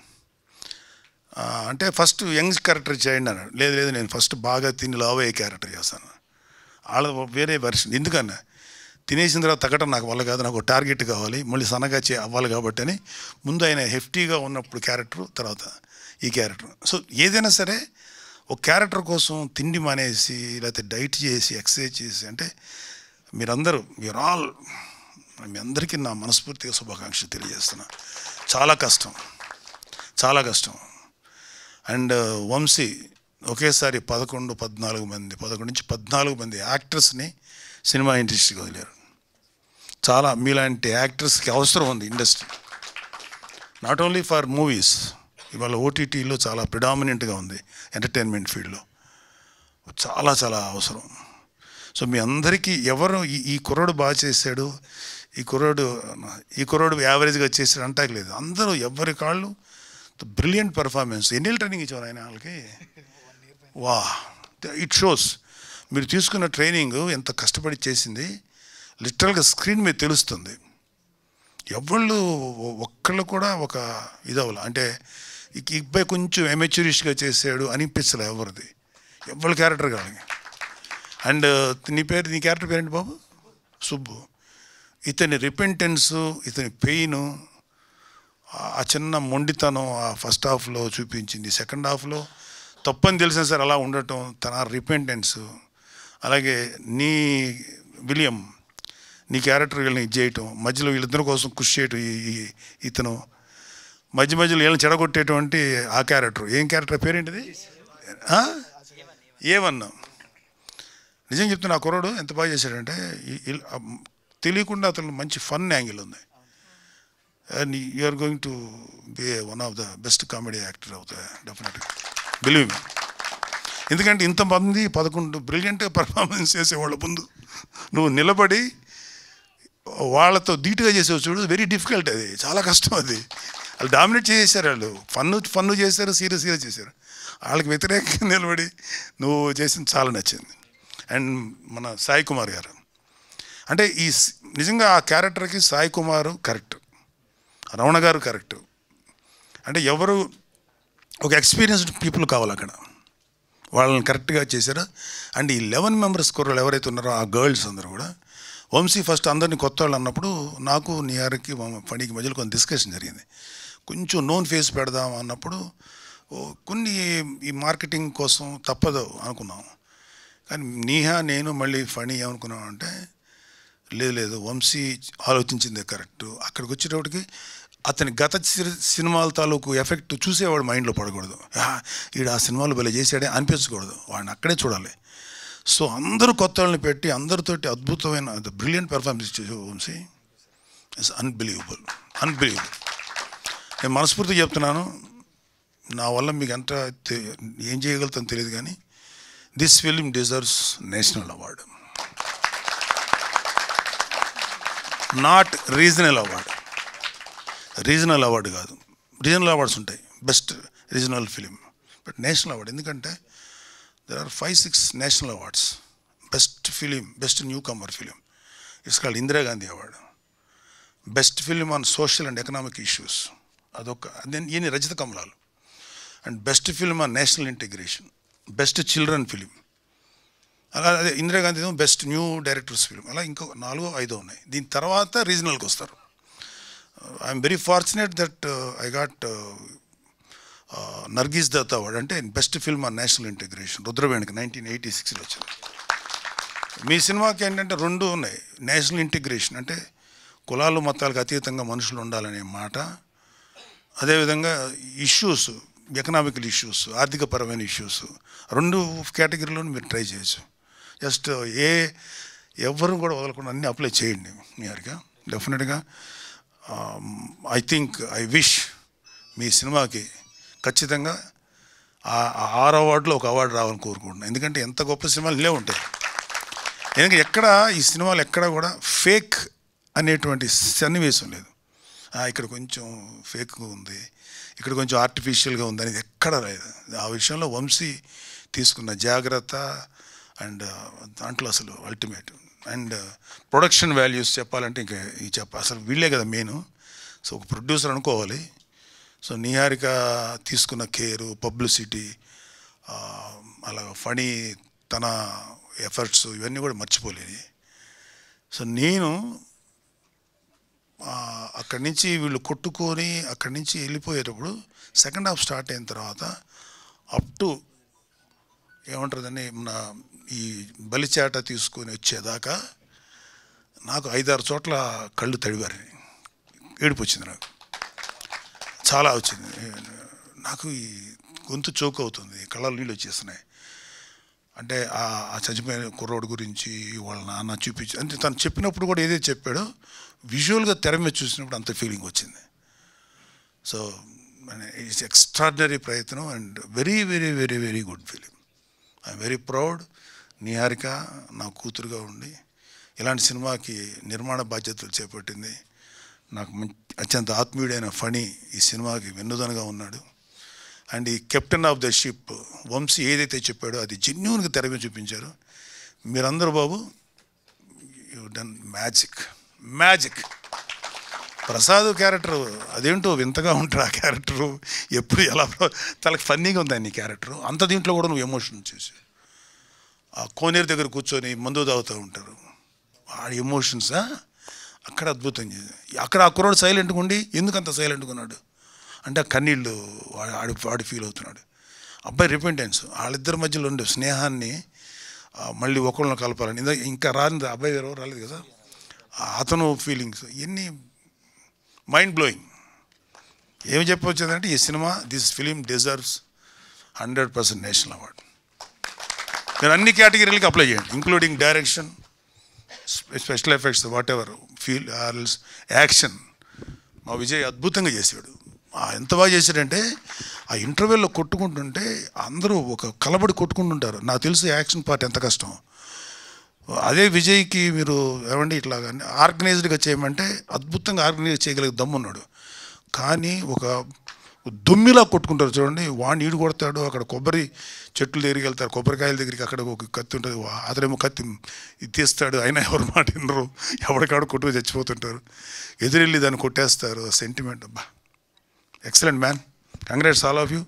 అంటే ఫస్ట్ యంగ్ క్యారెక్టర్ చేయండి అన్నాడు. లేదు నేను ఫస్ట్ బాగా తిని లావ్ అయ్యే క్యారెక్టర్ చేస్తాను. వాళ్ళ వేరే వెర్షన్. ఎందుకన్నా తినేసిన తర్వాత తగ్గటం నాకు వల్ల కాదు, నాకు టార్గెట్ కావాలి, మళ్ళీ సన్నగా అవ్వాలి కాబట్టి అని ముందు ఆయన హెఫ్టీగా ఉన్నప్పుడు క్యారెక్టర్, తర్వాత ఈ క్యారెక్టర్. సో ఏదైనా సరే ఒక క్యారెక్టర్ కోసం తిండి మానేసి లేకపోతే డైట్ చేసి ఎక్సర్సైజ్ చేసి, అంటే మీరందరూ మీ అందరికీ నా మనస్ఫూర్తిగా శుభాకాంక్షలు తెలియజేస్తున్నా. చాలా కష్టం. అండ్ వంశీ ఒకేసారి 11 నుంచి 14 మంది యాక్టర్స్ని సినిమా ఇండస్ట్రీకి వదిలేరు. చాలా మీలాంటి యాక్టర్స్కి అవసరం ఉంది industry, not only for movies. ఇవాళ ఓటీటీలో చాలా ప్రిడామినెంట్గా ఉంది ఎంటర్టైన్మెంట్ ఫీల్డ్లో, చాలా అవసరం. సో మీ అందరికీ ఎవరు ఈ కుర్రోడు బాగా చేశాడు, ఈ కుర్రోడు యావరేజ్గా చేశాడు అంటాకలేదు. అందరూ ఎవరి కాళ్ళు బ్రిలియంట్ పర్ఫార్మెన్స్. ఎన్నేళ్ళు ట్రైనింగ్ ఇచ్చారు ఆయన వాళ్ళకి? It shows. మీరు తీసుకున్న ట్రైనింగ్ ఎంత కష్టపడి చేసింది లిటరల్గా స్క్రీన్ మీద తెలుస్తుంది. ఒక్కళ్ళు కూడా ఒక ఇదవ్వాలి, అంటే ఇబ్బాయి కొంచెం ఎమెచ్యూరిస్ట్గా చేసాడు అనిపించలే ఎవరిది, ఎవరి క్యారెక్టర్ కాదు. అండ్ నీ క్యారెక్టర్ పేరేంటి బాబు? సుబ్బు. ఇతని రిపెంటెన్సు, ఇతని పెయిన్, ఆ చిన్న మొండితనం ఆ ఫస్ట్ హాఫ్లో చూపించింది. సెకండ్ హాఫ్లో తప్పని తెలిసిన సార్ అలా ఉండటం, తన రిపెంటెన్స్. అలాగే విలియం నీ క్యారెక్టర్ వీళ్ళని ఇది చేయటం, మధ్యలో వీళ్ళిద్దరి కోసం కృషి చేయటం, ఇతను మధ్యలో వీళ్ళని చెడగొట్టేటువంటి ఆ క్యారెక్టర్. ఏం క్యారెక్టర్ పేరేంటిది? ఏమన్నా నిజం చెప్తున్నా, ఆ కుర్రాడు ఎంత బాగా చేశాడంటే తెలియకుండా అతను మంచి ఫన్ యాంగిల్ ఉంది. And you are going to be one of the best comedy actor అవుతాయి డెఫినెట్గా, బిలీవ్ మీ. ఎందుకంటే ఇంతమంది 11 బ్రిలియంట్గా పర్ఫార్మెన్స్ చేసేవాళ్ళ ముందు నువ్వు నిలబడి వాళ్ళతో ధీటుగా చేసేవి చూడు, వెరీ డిఫికల్ట్. అది చాలా కష్టం. అది వాళ్ళు డామినేట్ చేసేసారు. వాళ్ళు ఫన్ను చేశారు, సీరియస్గా చేశారు. వాళ్ళకి వ్యతిరేకంగా నిలబడి నువ్వు చేసింది చాలా నచ్చింది. అండ్ మన సాయి కుమార్ గారు, అంటే నిజంగా ఆ క్యారెక్టర్కి సాయి కుమార్ కరెక్ట్, రమణ గారు కరెక్ట్. అంటే ఎవరు ఒక ఎక్స్పీరియన్స్డ్ పీపుల్ కావాలి అక్కడ, వాళ్ళని కరెక్ట్గా చేశారు. అండ్ ఈ 11 మెంబర్స్ కుర్రలు ఎవరైతే ఉన్నారో ఆ గర్ల్స్ అందరూ కూడా, వంశీ ఫస్ట్ అందరినీ కొత్త వాళ్ళు అన్నప్పుడు నాకు నిహార్కి ఫణికి మధ్యలో కొంచెం డిస్కషన్ జరిగింది. కొంచెం నోన్ ఫేస్ పెడదాం అన్నప్పుడు కొన్ని ఈ మార్కెటింగ్ కోసం తప్పదు అనుకున్నాం. కానీ నీహా నేను మళ్ళీ ఫణి ఏమనుకున్నాం అంటే లేదు వంశీ ఆలోచించిందే కరెక్ట్. అక్కడికి వచ్చేటప్పటికి అతని గత సినిమాల తాలూకు ఎఫెక్ట్ చూసేవాడు మైండ్లో పడకూడదు. ఈడు ఆ సినిమాలు భలే చేసాడే అనిపించకూడదు, వాడిని అక్కడే చూడాలి. సో అందరూ కొత్త వాళ్ళని పెట్టి అందరితోటి అద్భుతమైన బ్రిలియంట్ పెర్ఫార్మెన్స్ ఇచ్చే వంశీ ఇట్స్ అన్బిలీవబుల్. నేను మనస్ఫూర్తిగా చెప్తున్నాను, నా వల్ల మీకు ఎంత ఏం చేయగలుగుతాను తెలియదు, కానీ this film deserves national award, not regional award. Regional award కాదు. రీజనల్ అవార్డ్స్ ఉంటాయి, best regional film, but national award. ఎందుకంటే there are 5-6 national awards. Best film, best newcomer film, it's called Indira Gandhi award. Best film on social and economic issues, అదొక ఈయన రజత కమలాలు. And best film on national integration, best children film. అలా అదే Indira Gandhi best new directors film. అలా ఇంకో 4-5 ఉన్నాయి. దీని తర్వాత రీజనల్కి వస్తారు. I'm very fortunate that I got Nargis Dutt award, అంటే best film on national integration, రుద్రవేణికి 1986లో వచ్చింది. మీ సినిమాకి ఏంటంటే 2 ఉన్నాయి. నేషనల్ ఇంటిగ్రేషన్ అంటే కులాలు మతాలకు అతీతంగా మనుషులు ఉండాలనే మాట, అదేవిధంగా ఇష్యూస్, ఎకనామికల్ ఇష్యూస్, ఆర్థికపరమైన ఇష్యూస్, 2 కేటగిరీలోనూ మీరు ట్రై చేయొచ్చు. జస్ట్ ఎవరు కూడా వదలకుండా అన్నీ అప్లై చేయండి మీరుగా. డెఫినెట్గా I think, I wish me సినిమాకి ఖచ్చితంగా 6 అవార్డులో ఒక అవార్డు రావాలని కోరుకుంటున్నాను. ఎందుకంటే ఎంత గొప్ప సినిమాలు ఇల్లే ఉంటాయి. ఎందుకంటే ఎక్కడ ఈ సినిమాలు ఎక్కడ కూడా ఫేక్ అనేటువంటి సన్నివేశం లేదు. ఇక్కడ కొంచెం ఫేక్ ఉంది, ఇక్కడ కొంచెం ఆర్టిఫిషియల్గా ఉంది అనేది ఎక్కడ లేదు. ఆ విషయంలో వంశీ తీసుకున్న జాగ్రత్త అండ్ దాంట్లో అసలు అల్టిమేట్. అండ్ ప్రొడక్షన్ వాల్యూస్ చెప్పాలంటే ఇంకా అసలు వీళ్ళే కదా మెయిన్. సో ఒక ప్రొడ్యూసర్ అనుకోవాలి. సో నిహారిక తీసుకున్న కేరు, పబ్లిసిటీ, అలా ఫనీ తన ఎఫర్ట్స్ ఇవన్నీ కూడా మర్చిపోలేదు. సో నేను అక్కడి నుంచి వీళ్ళు కొట్టుకొని అక్కడి నుంచి వెళ్ళిపోయేటప్పుడు సెకండ్ హాఫ్ స్టార్ట్ అయిన తర్వాత అప్ టు ఏమంటుందని మన ఈ బలిచాట తీసుకొని వచ్చేదాకా నాకు 5-6 చోట్ల కళ్ళు తడివారు. ఏడుపు వచ్చింది, నాకు చాలా వచ్చింది. నాకు ఈ గొంతు చోక్ అవుతుంది, కళ్ళలో నీళ్ళు వచ్చేస్తున్నాయి. అంటే ఆ చచ్చిపోయిన కుర్రోడు గురించి వాళ్ళ నాన్న చూపించి, అంటే తను చెప్పినప్పుడు కూడా ఏదైతే చెప్పాడో విజువల్గా తెర మీద చూసినప్పుడు అంత ఫీలింగ్ వచ్చింది. సో ఇట్స్ ఎక్స్ట్రాడినరీ ప్రయత్నం and very very very very good film. I'm very proud. Niharika నా కూతురుగా ఉండి ఇలాంటి సినిమాకి నిర్మాణ బాధ్యతలు చేపట్టింది. నాకు అత్యంత ఆత్మీయుడైన ఫణి ఈ సినిమాకి వెన్నుదనగా ఉన్నాడు. అండ్ ఈ captain of the ship Vamsi ఏదైతే చెప్పాడో అది జెన్యూన్గా తెర మీద చూపించారు. మీరందరూ బాబు you done magic. Prasad character అదేంటో వింతగా ఉంటాడు ఆ క్యారెక్టరు, ఎప్పుడు ఎలా తనకు ఫన్నీగా ఉంది నీ క్యారెక్టరు. అంత దీంట్లో కూడా నువ్వు ఎమోషన్ చూసి ఆ కోనేరు దగ్గర కూర్చొని మందు తాగుతూ ఉంటారు, ఆ ఎమోషన్స్ అక్కడ అద్భుతం చేసి. అక్కడ ఆ కుర్రాడు సైలెంట్గా ఉండి ఎందుకంత సైలెంట్గా ఉన్నాడు అంటే ఆ కన్నీళ్ళు వాడు ఫీల్ అవుతున్నాడు. అబ్బాయి రిపెంటెన్స్, వాళ్ళిద్దరి మధ్యలో ఉండే స్నేహాన్ని మళ్ళీ ఒకళ్ళని కలపాలని. ఇంకా రాని అబ్బాయి ఎవరో రాలేదు కదా, అతను ఫీలింగ్స్ ఇవన్నీ మైండ్ బ్లోయింగ్. ఏమి చెప్పవచ్చేదంటే ఈ cinema, this film deserves 100% national award. మీరు అన్ని కేటగిరీలకి అప్లై చేయండి, including direction, special effects, whatever, feel ఆర్ఎల్స్, యాక్షన్. మా విజయ్ అద్భుతంగా చేశాడు. ఎంత బాగా చేశాడంటే ఆ ఇంటర్వెల్లో కొట్టుకుంటుంటే అందరూ ఒక కలబడి కొట్టుకుంటుంటారు. నాకు తెలుసు యాక్షన్ పార్ట్ ఎంత కష్టం. అదే విజయ్కి మీరు ఏమండి ఇట్లా ఆర్గనైజ్డ్గా చేయమంటే అద్భుతంగా ఆర్గనైజ్ చేయగలిగే దమ్మున్నాడు. కానీ ఒక దుమ్మిలా కొట్టుకుంటారు చూడండి, వాడిని ఈడు కొడతాడు, అక్కడ కొబ్బరి చెట్లు దగ్గరికి వెళ్తారు, కొబ్బరికాయల దగ్గరికి అక్కడ ఒక కత్తి ఉంటుంది, అతనేమో కత్తి ఇది తీస్తాడు, అయినా ఎవరు మాట వినరు, ఎవరికాడు కొట్టుకు చచ్చిపోతుంటారు, ఎదురెళ్ళి దాన్ని కొట్టేస్తారు. సెంటిమెంట్ అబ్బా, excellent man, congrats all of you.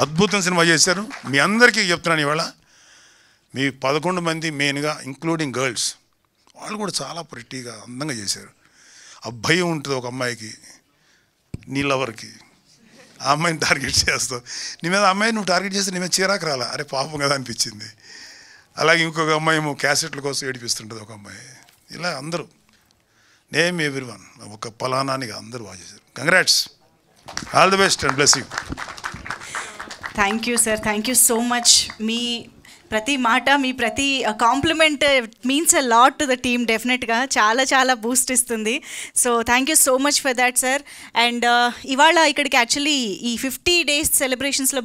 అద్భుతం సినిమా చేశారు. మీ అందరికీ చెప్తున్నాను ఇవాళ, మీ 11 మంది మెయిన్గా ఇంక్లూడింగ్ గర్ల్స్, వాళ్ళు కూడా చాలా ప్రిటీగా అందంగా చేశారు. ఆ భయం ఉంటుంది ఒక అమ్మాయికి, నీ లవర్కి ఆ అమ్మాయిని టార్గెట్ చేస్తావు, నీ మీద అమ్మాయిని నువ్వు టార్గెట్ చేస్తే నీ మీద చీరాకు రాలా, అరే పాపం కదా అనిపించింది. అలాగే ఇంకొక అమ్మాయి ఏమో క్యాసెట్ల కోసం ఏడిపిస్తుంటుంది ఒక అమ్మాయి. ఇలా అందరూ నేమ్ ఎవ్రీవన్, ఒక పలానానిగా అందరూ బాగా చేశారు. Congrats, all the best and bless you. Thank you sir, thank you so much. మీ ప్రతి మాట, మీ ప్రతి compliment means a lot to the team. డెఫినెట్గా చాలా చాలా బూస్ట్ ఇస్తుంది. So thank you so much for that sir. And ఇవాళ ఇక్కడికి యాక్చువల్లీ ఈ 50 days సెలబ్రేషన్స్లో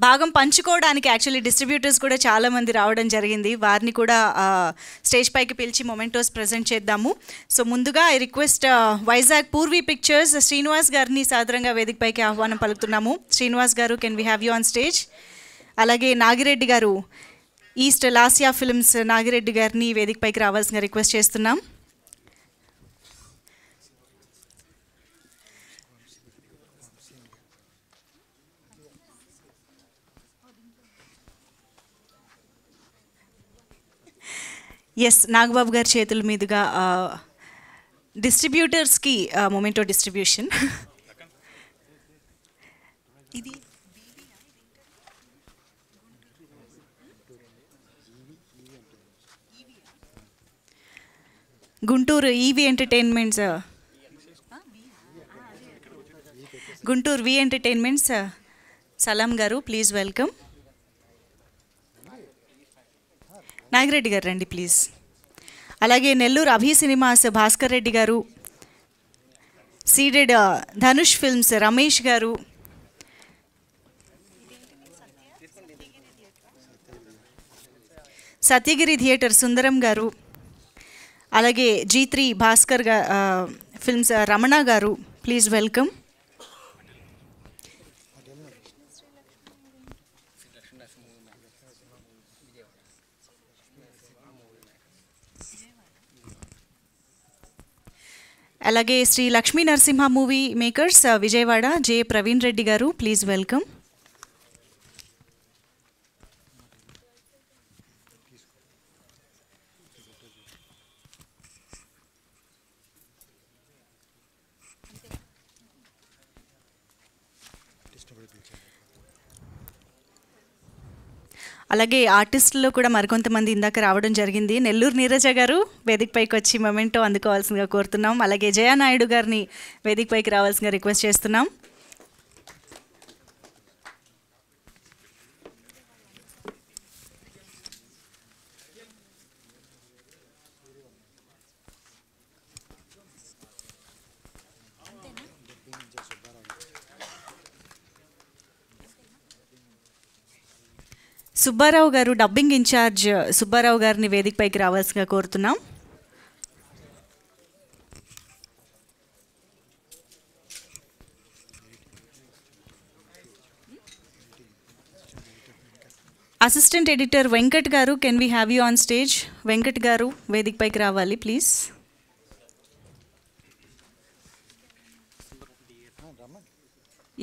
భాగం పంచుకోవడానికి యాక్చువల్లీ డిస్ట్రిబ్యూటర్స్ కూడా చాలామంది రావడం జరిగింది. వారిని కూడా స్టేజ్ పైకి పిలిచి మొమెంటోస్ ప్రజెంట్ చేద్దాము. సో ముందుగా I request Vizag Purvi pictures Srinivas గారిని సాదరంగా వేదిక పైకి ఆహ్వానం పలుకుతున్నాము. Srinivas garu, can we have you on stage? అలాగే నాగిరెడ్డి గారు, ఈస్ట్ లాసియా ఫిల్మ్స్ నాగిరెడ్డి గారిని వేదిక పైకి రావాల్సిన రిక్వెస్ట్ చేస్తున్నాం. ఎస్, నాగబాబు గారి చేతుల మీదుగా డిస్ట్రిబ్యూటర్స్కి మొమెంటో డిస్ట్రిబ్యూషన్. ఇది గుంటూరు ఈవీ ఎంటర్టైన్మెంట్స్, గుంటూరు వి ఎంటర్టైన్మెంట్స్ సలాం గారు, ప్లీజ్ వెల్కమ్. నాగిరెడ్డి గారు రండి ప్లీజ్. అలాగే నెల్లూరు అభి సినిమాస్ భాస్కర్ రెడ్డి గారు, సీడెడ్ ధనుష్ ఫిల్మ్స్ రమేష్ గారు, సత్యగిరి థియేటర్ సుందరం గారు, అలాగే G3 భాస్కర్ ఫిల్మ్స్ రమణ గారు, ప్లీజ్ వెల్కమ్. అలాగే శ్రీ లక్ష్మీ నరసింహ మూవీ మేకర్స్ విజయవాడ జే ప్రవీణ్ రెడ్డి గారు, ప్లీజ్ వెల్కమ్. అలాగే ఆర్టిస్టుల్లో కూడా మరికొంతమంది ఇందాక రావడం జరిగింది. నెల్లూరు నీరజ గారు వేదిక పైకి వచ్చి మొమెంటో అందుకోవాల్సిందిగా కోరుతున్నాం. అలాగే జయానాయుడు గారిని వేదిక పైకి రావాల్సిందిగా రిక్వెస్ట్ చేస్తున్నాం. సుబ్బారావు గారు, డబ్బింగ్ ఇన్ఛార్జ్ సుబ్బారావు గారిని వేదిక పైకి రావాల్సిందిగా కోరుతున్నాం. అసిస్టెంట్ ఎడిటర్ వెంకట్ గారు, can we have you on stage? Venkat గారు వేదిక పైకి రావాలి ప్లీజ్.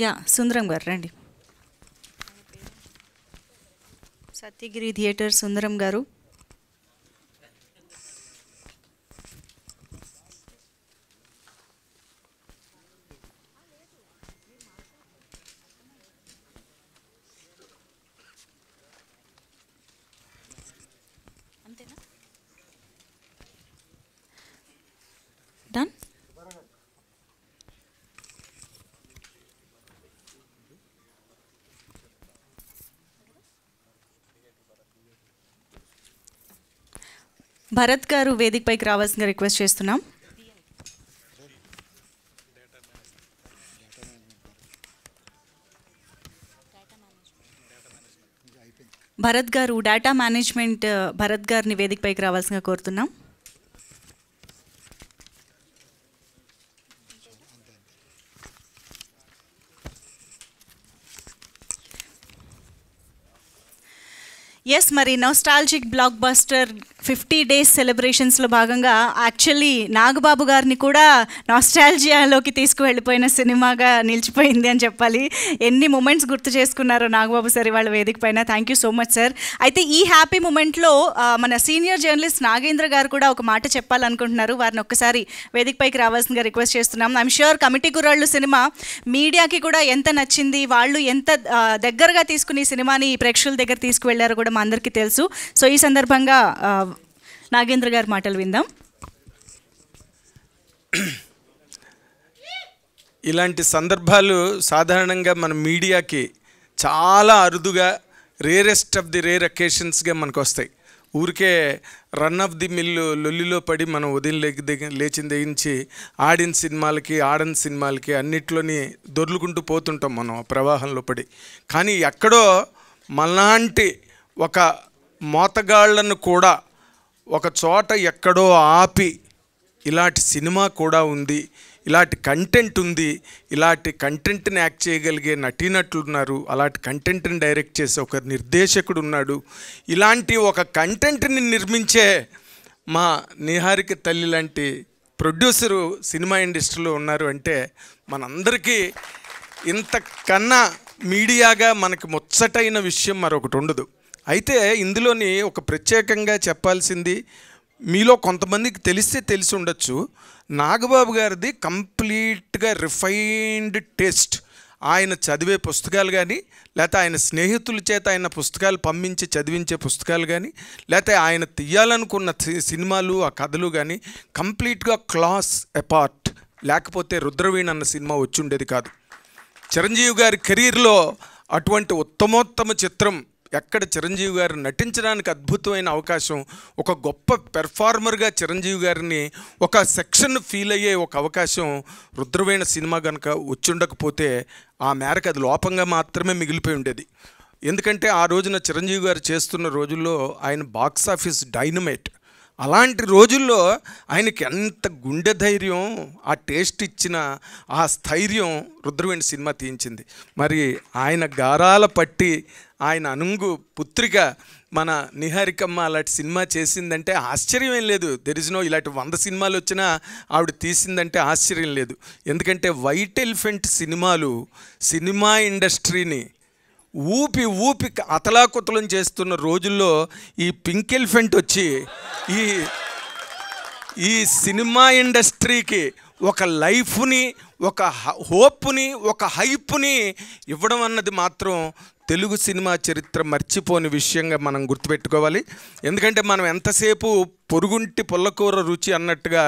యా, సుందరం గారు రండి. సత్యగిరి థియేటర్ సుందరం గారు, డన్. భరత్ గారు వేదిక పైకి రావాల్సిందిగా రిక్వెస్ట్ చేస్తున్నాం. భరత్ గారు డేటా మేనేజ్మెంట్ భరత్ గారిని వేదిక పైకి రావాల్సిందిగా కోరుతున్నాం. ఎస్, మరి నోస్టాల్జిక్ బ్లాక్ బస్టర్ 50 days సెలబ్రేషన్స్లో భాగంగా యాక్చువల్లీ నాగబాబు గారిని కూడా నాస్టాల్జియాలోకి తీసుకువెళ్ళిపోయిన సినిమాగా నిలిచిపోయింది అని చెప్పాలి. ఎన్ని మూమెంట్స్ గుర్తు చేసుకున్నారో నాగబాబు సార్ వాళ్ళ వేదిక పైన. Thank you so much sir. అయితే ఈ హ్యాపీ మూమెంట్లో మన సీనియర్ జర్నలిస్ట్ నాగేంద్ర గారు కూడా ఒక మాట చెప్పాలనుకుంటున్నారు. వారిని ఒక్కసారి వేదిక పైకి రావాల్సిందిగా రిక్వెస్ట్ చేస్తున్నాం. ఐఎమ్ ష్యూర్ కమిటీ కుర్రాళ్ళు సినిమా మీడియాకి కూడా ఎంత నచ్చింది, వాళ్ళు ఎంత దగ్గరగా తీసుకుని ఈ సినిమాని ప్రేక్షకుల దగ్గర తీసుకువెళ్ళారో కూడా మా అందరికీ తెలుసు. సో ఈ సందర్భంగా నాగేంద్ర గారి మాటలు విందాం. ఇలాంటి సందర్భాలు సాధారణంగా మన మీడియాకి చాలా అరుదుగా రేరెస్ట్ ఆఫ్ ది రేర్ అకేషన్స్గా మనకు వస్తాయి. ఊరికే రన్ ఆఫ్ ది మిల్లు లొల్లిలో పడి మనం ఉదయం లేచిన తెగించి ఆడని సినిమాలకి అన్నిట్లోని దొర్లుకుంటూ పోతుంటాం మనం ప్రవాహంలో పడి. కానీ ఎక్కడో మనలాంటి ఒక మోతగాళ్లను కూడా ఒక చోట ఎక్కడో ఆపి ఇలాంటి సినిమా కూడా ఉంది, ఇలాంటి కంటెంట్ ఉంది, ఇలాంటి కంటెంట్ని యాక్ట్ చేయగలిగే నటీనటులు ఉన్నారు, అలాంటి కంటెంట్ని డైరెక్ట్ చేసే ఒక నిర్దేశకుడు ఉన్నాడు, ఇలాంటి ఒక కంటెంట్ని నిర్మించే మా నిహారిక తల్లి లాంటి ప్రొడ్యూసరు సినిమా ఇండస్ట్రీలో ఉన్నారు అంటే మనందరికీ ఇంతకన్నా మీడియాగా మనకి ముచ్చటైన విషయం మరొకటి ఉండదు. అయితే ఇందులోని ఒక ప్రత్యేకంగా చెప్పాల్సింది, మీలో కొంతమందికి తెలిసి ఉండొచ్చు, నాగబాబు గారిది కంప్లీట్గా రిఫైన్డ్ టేస్ట్. ఆయన చదివే పుస్తకాలు కానీ, లేకపోతే ఆయన స్నేహితుల చేత ఆయన పుస్తకాలు పంపించి చదివించే పుస్తకాలు కానీ, లేకపోతే ఆయన తీయాలనుకున్న సినిమాలు ఆ కథలు కానీ కంప్లీట్గా క్లాస్ అపార్ట్. లేకపోతే రుద్రవీణ అన్న సినిమా వచ్చి ఉండేది కాదు. చిరంజీవి గారి కెరీర్లో అటువంటి ఉత్తమోత్తమ చిత్రం ఎక్కడ చిరంజీవి గారు నటించడానికి అద్భుతమైన అవకాశం, ఒక గొప్ప పెర్ఫార్మర్గా చిరంజీవి గారిని ఒక సెక్షన్ ఫీల్ అయ్యే ఒక అవకాశం రుద్రవీణ సినిమా కనుక వచ్చుండకపోతే ఆ మేరకు అది లోపంగా మాత్రమే మిగిలిపోయి ఉండేది. ఎందుకంటే ఆ రోజున చిరంజీవి గారు చేస్తున్న రోజుల్లో ఆయన బాక్స్ ఆఫీస్ డైనమైట్. అలాంటి రోజుల్లో ఆయనకి ఎంత గుండె ధైర్యం, ఆ టేస్ట్ ఇచ్చిన ఆ స్థైర్యం రుద్రవీణ సినిమా తీయించింది. మరి ఆయన గారాల పట్టి ఆయన అనుంగు పుత్రిక మన నిహారికమ్మ అలాంటి సినిమా చేసిందంటే ఆశ్చర్యం ఏం లేదు. దెర్ ఇస్ నో, ఇలాంటి 100 సినిమాలు వచ్చినా ఆవిడ తీసిందంటే ఆశ్చర్యం లేదు. ఎందుకంటే వైట్ ఎలిఫెంట్ సినిమాలు సినిమా ఇండస్ట్రీని ఊపి అతలాకుతలం చేస్తున్న రోజుల్లో ఈ పింక్ ఎలిఫెంట్ వచ్చి ఈ సినిమా ఇండస్ట్రీకి ఒక లైఫ్ని, ఒక హోప్ని, ఒక హైప్ని ఇవ్వడం అన్నది మాత్రం తెలుగు సినిమా చరిత్ర మర్చిపోని విషయంగా మనం గుర్తుపెట్టుకోవాలి. ఎందుకంటే మనం ఎంతసేపు పొరుగుంటి పుల్లకూర రుచి అన్నట్టుగా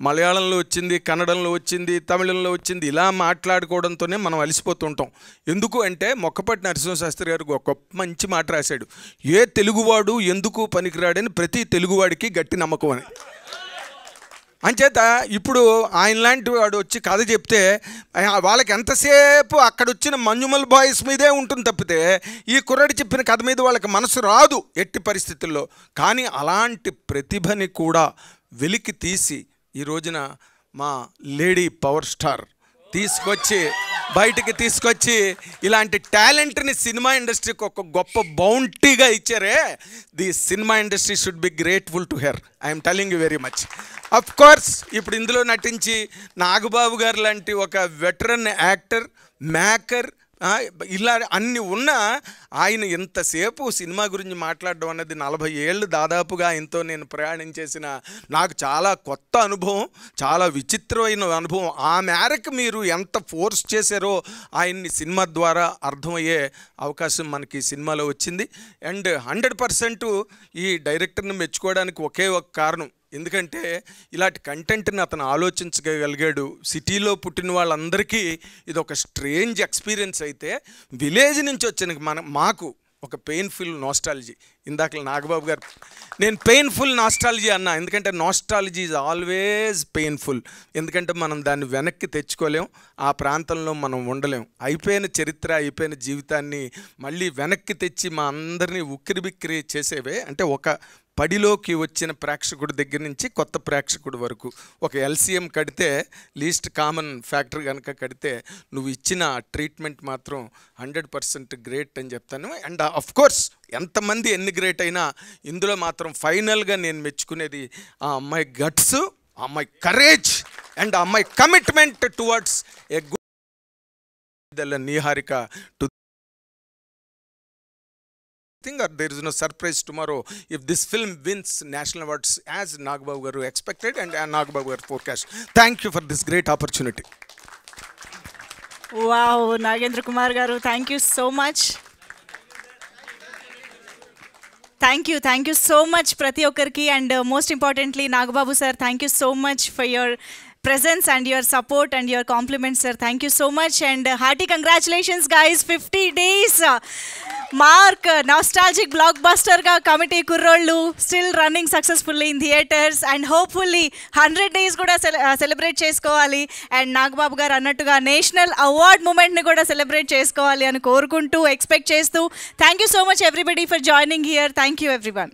మలయాళంలో వచ్చింది, కన్నడంలో వచ్చింది, తమిళంలో వచ్చింది ఇలా మాట్లాడుకోవడంతోనే మనం అలసిపోతుంటాం. ఎందుకు అంటే మొక్కపాటి నరసింహశాస్త్రి గారు ఒక మంచి మాట రాశాడు, ఏ తెలుగువాడు ఎందుకు పనికిరాడని ప్రతి తెలుగువాడికి గట్టి నమ్మకం అని. అంచేత ఇప్పుడు ఆయన లాంటి వాడు వచ్చి కథ చెప్తే వాళ్ళకి ఎంతసేపు అక్కడ వచ్చిన మంజుమల్ బాయ్స్ మీదే ఉంటుంది తప్పితే ఈ కుర్రాడి చెప్పిన కథ మీద వాళ్ళకి మనసు రాదు ఎట్టి పరిస్థితుల్లో. కానీ అలాంటి ప్రతిభని కూడా వెలికి తీసి ఈ రోజున మా లేడీ పవర్ స్టార్ బయటికి తీసుకొచ్చి ఇలాంటి టాలెంట్ని సినిమా ఇండస్ట్రీకి ఒక గొప్ప బౌంటీగా ఇచ్చారే. The cinema industry should be grateful to her. I'm telling you very much. Of course ఇప్పుడు ఇందులో నటించి నాగబాబు గారు లాంటి ఒక వెటరన్ యాక్టర్, మేకర్, ఇలా అన్ని ఉన్న ఆయన ఎంతసేపు సినిమా గురించి మాట్లాడడం అన్నది 40 ఏళ్ళు దాదాపుగా ఆయనతో నేను ప్రయాణం చేసిన నాకు చాలా కొత్త అనుభవం, చాలా విచిత్రమైన అనుభవం. ఆ మేరకు మీరు ఎంత ఫోర్స్ చేశారో ఆయన్ని సినిమా ద్వారా అర్థమయ్యే అవకాశం మనకి సినిమాలో వచ్చింది. అండ్ 100% ఈ డైరెక్టర్ని మెచ్చుకోవడానికి ఒకే ఒక కారణం, ఎందుకంటే ఇలాంటి కంటెంట్ని అతను ఆలోచించగలిగాడు. సిటీలో పుట్టిన వాళ్ళందరికీ ఇది ఒక స్ట్రేంజ్ ఎక్స్పీరియన్స్ అయితే విలేజ్ నుంచి వచ్చిన మాకు ఒక పెయిన్ఫుల్ నాస్టాలజీ. ఇందాక నాగబాబు గారు నేను పెయిన్ఫుల్ నాస్టాలజీ అన్నా, ఎందుకంటే నాస్టాలజీ ఈజ్ ఆల్వేస్ పెయిన్ఫుల్. ఎందుకంటే మనం దాన్ని వెనక్కి తెచ్చుకోలేం, ఆ ప్రాంతంలో మనం ఉండలేం. అయిపోయిన చరిత్ర, అయిపోయిన జీవితాన్ని మళ్ళీ వెనక్కి తెచ్చి మా అందరినీ ఉక్కిరిబిక్కిరి చేసేవే. అంటే ఒక పడిలోకి వచ్చిన ప్రేక్షకుడి దగ్గర నుంచి కొత్త ప్రేక్షకుడి వరకు ఒక ఎల్సిఎం కడితే, లీస్ట్ కామన్ ఫ్యాక్టర్ కనుక కడితే నువ్వు ఇచ్చిన ట్రీట్మెంట్ మాత్రం 100% గ్రేట్ అని చెప్తాను. అండ్ ఆఫ్ కోర్స్ ఎంతమంది ఎన్ని గ్రేట్ అయినా ఇందులో మాత్రం ఫైనల్గా నేను మెచ్చుకునేది ఆ అమ్మాయి గట్స్, ఆ అమ్మాయి కరేజ్ అండ్ ఆ అమ్మాయి commitment towards a good Niharika to or there is no surprise tomorrow if this film wins national awards as Nagababu garu expected and Nagababu garu forecast. Thank you for this great opportunity. Wow, Nagendra Kumar garu, thank you so much. Thank you so much Prati Okkarki, and most importantly Nagababu sir, thank you so much for your presence and your support and your compliments sir. Thank you so much and hearty congratulations guys, 50 days. Mark nostalgic బ్లాక్ బస్టర్గా committee కుర్రోళ్ళు still running successfully in theatres and hopefully 100 days కూడా celebrate చేసుకోవాలి. అండ్ నాగబాబు గారు అన్నట్టుగా national award మూమెంట్ని కూడా celebrate చేసుకోవాలి అని కోరుకుంటూ ఎక్స్పెక్ట్ చేస్తూ thank you so much everybody for joining here. Thank you everyone.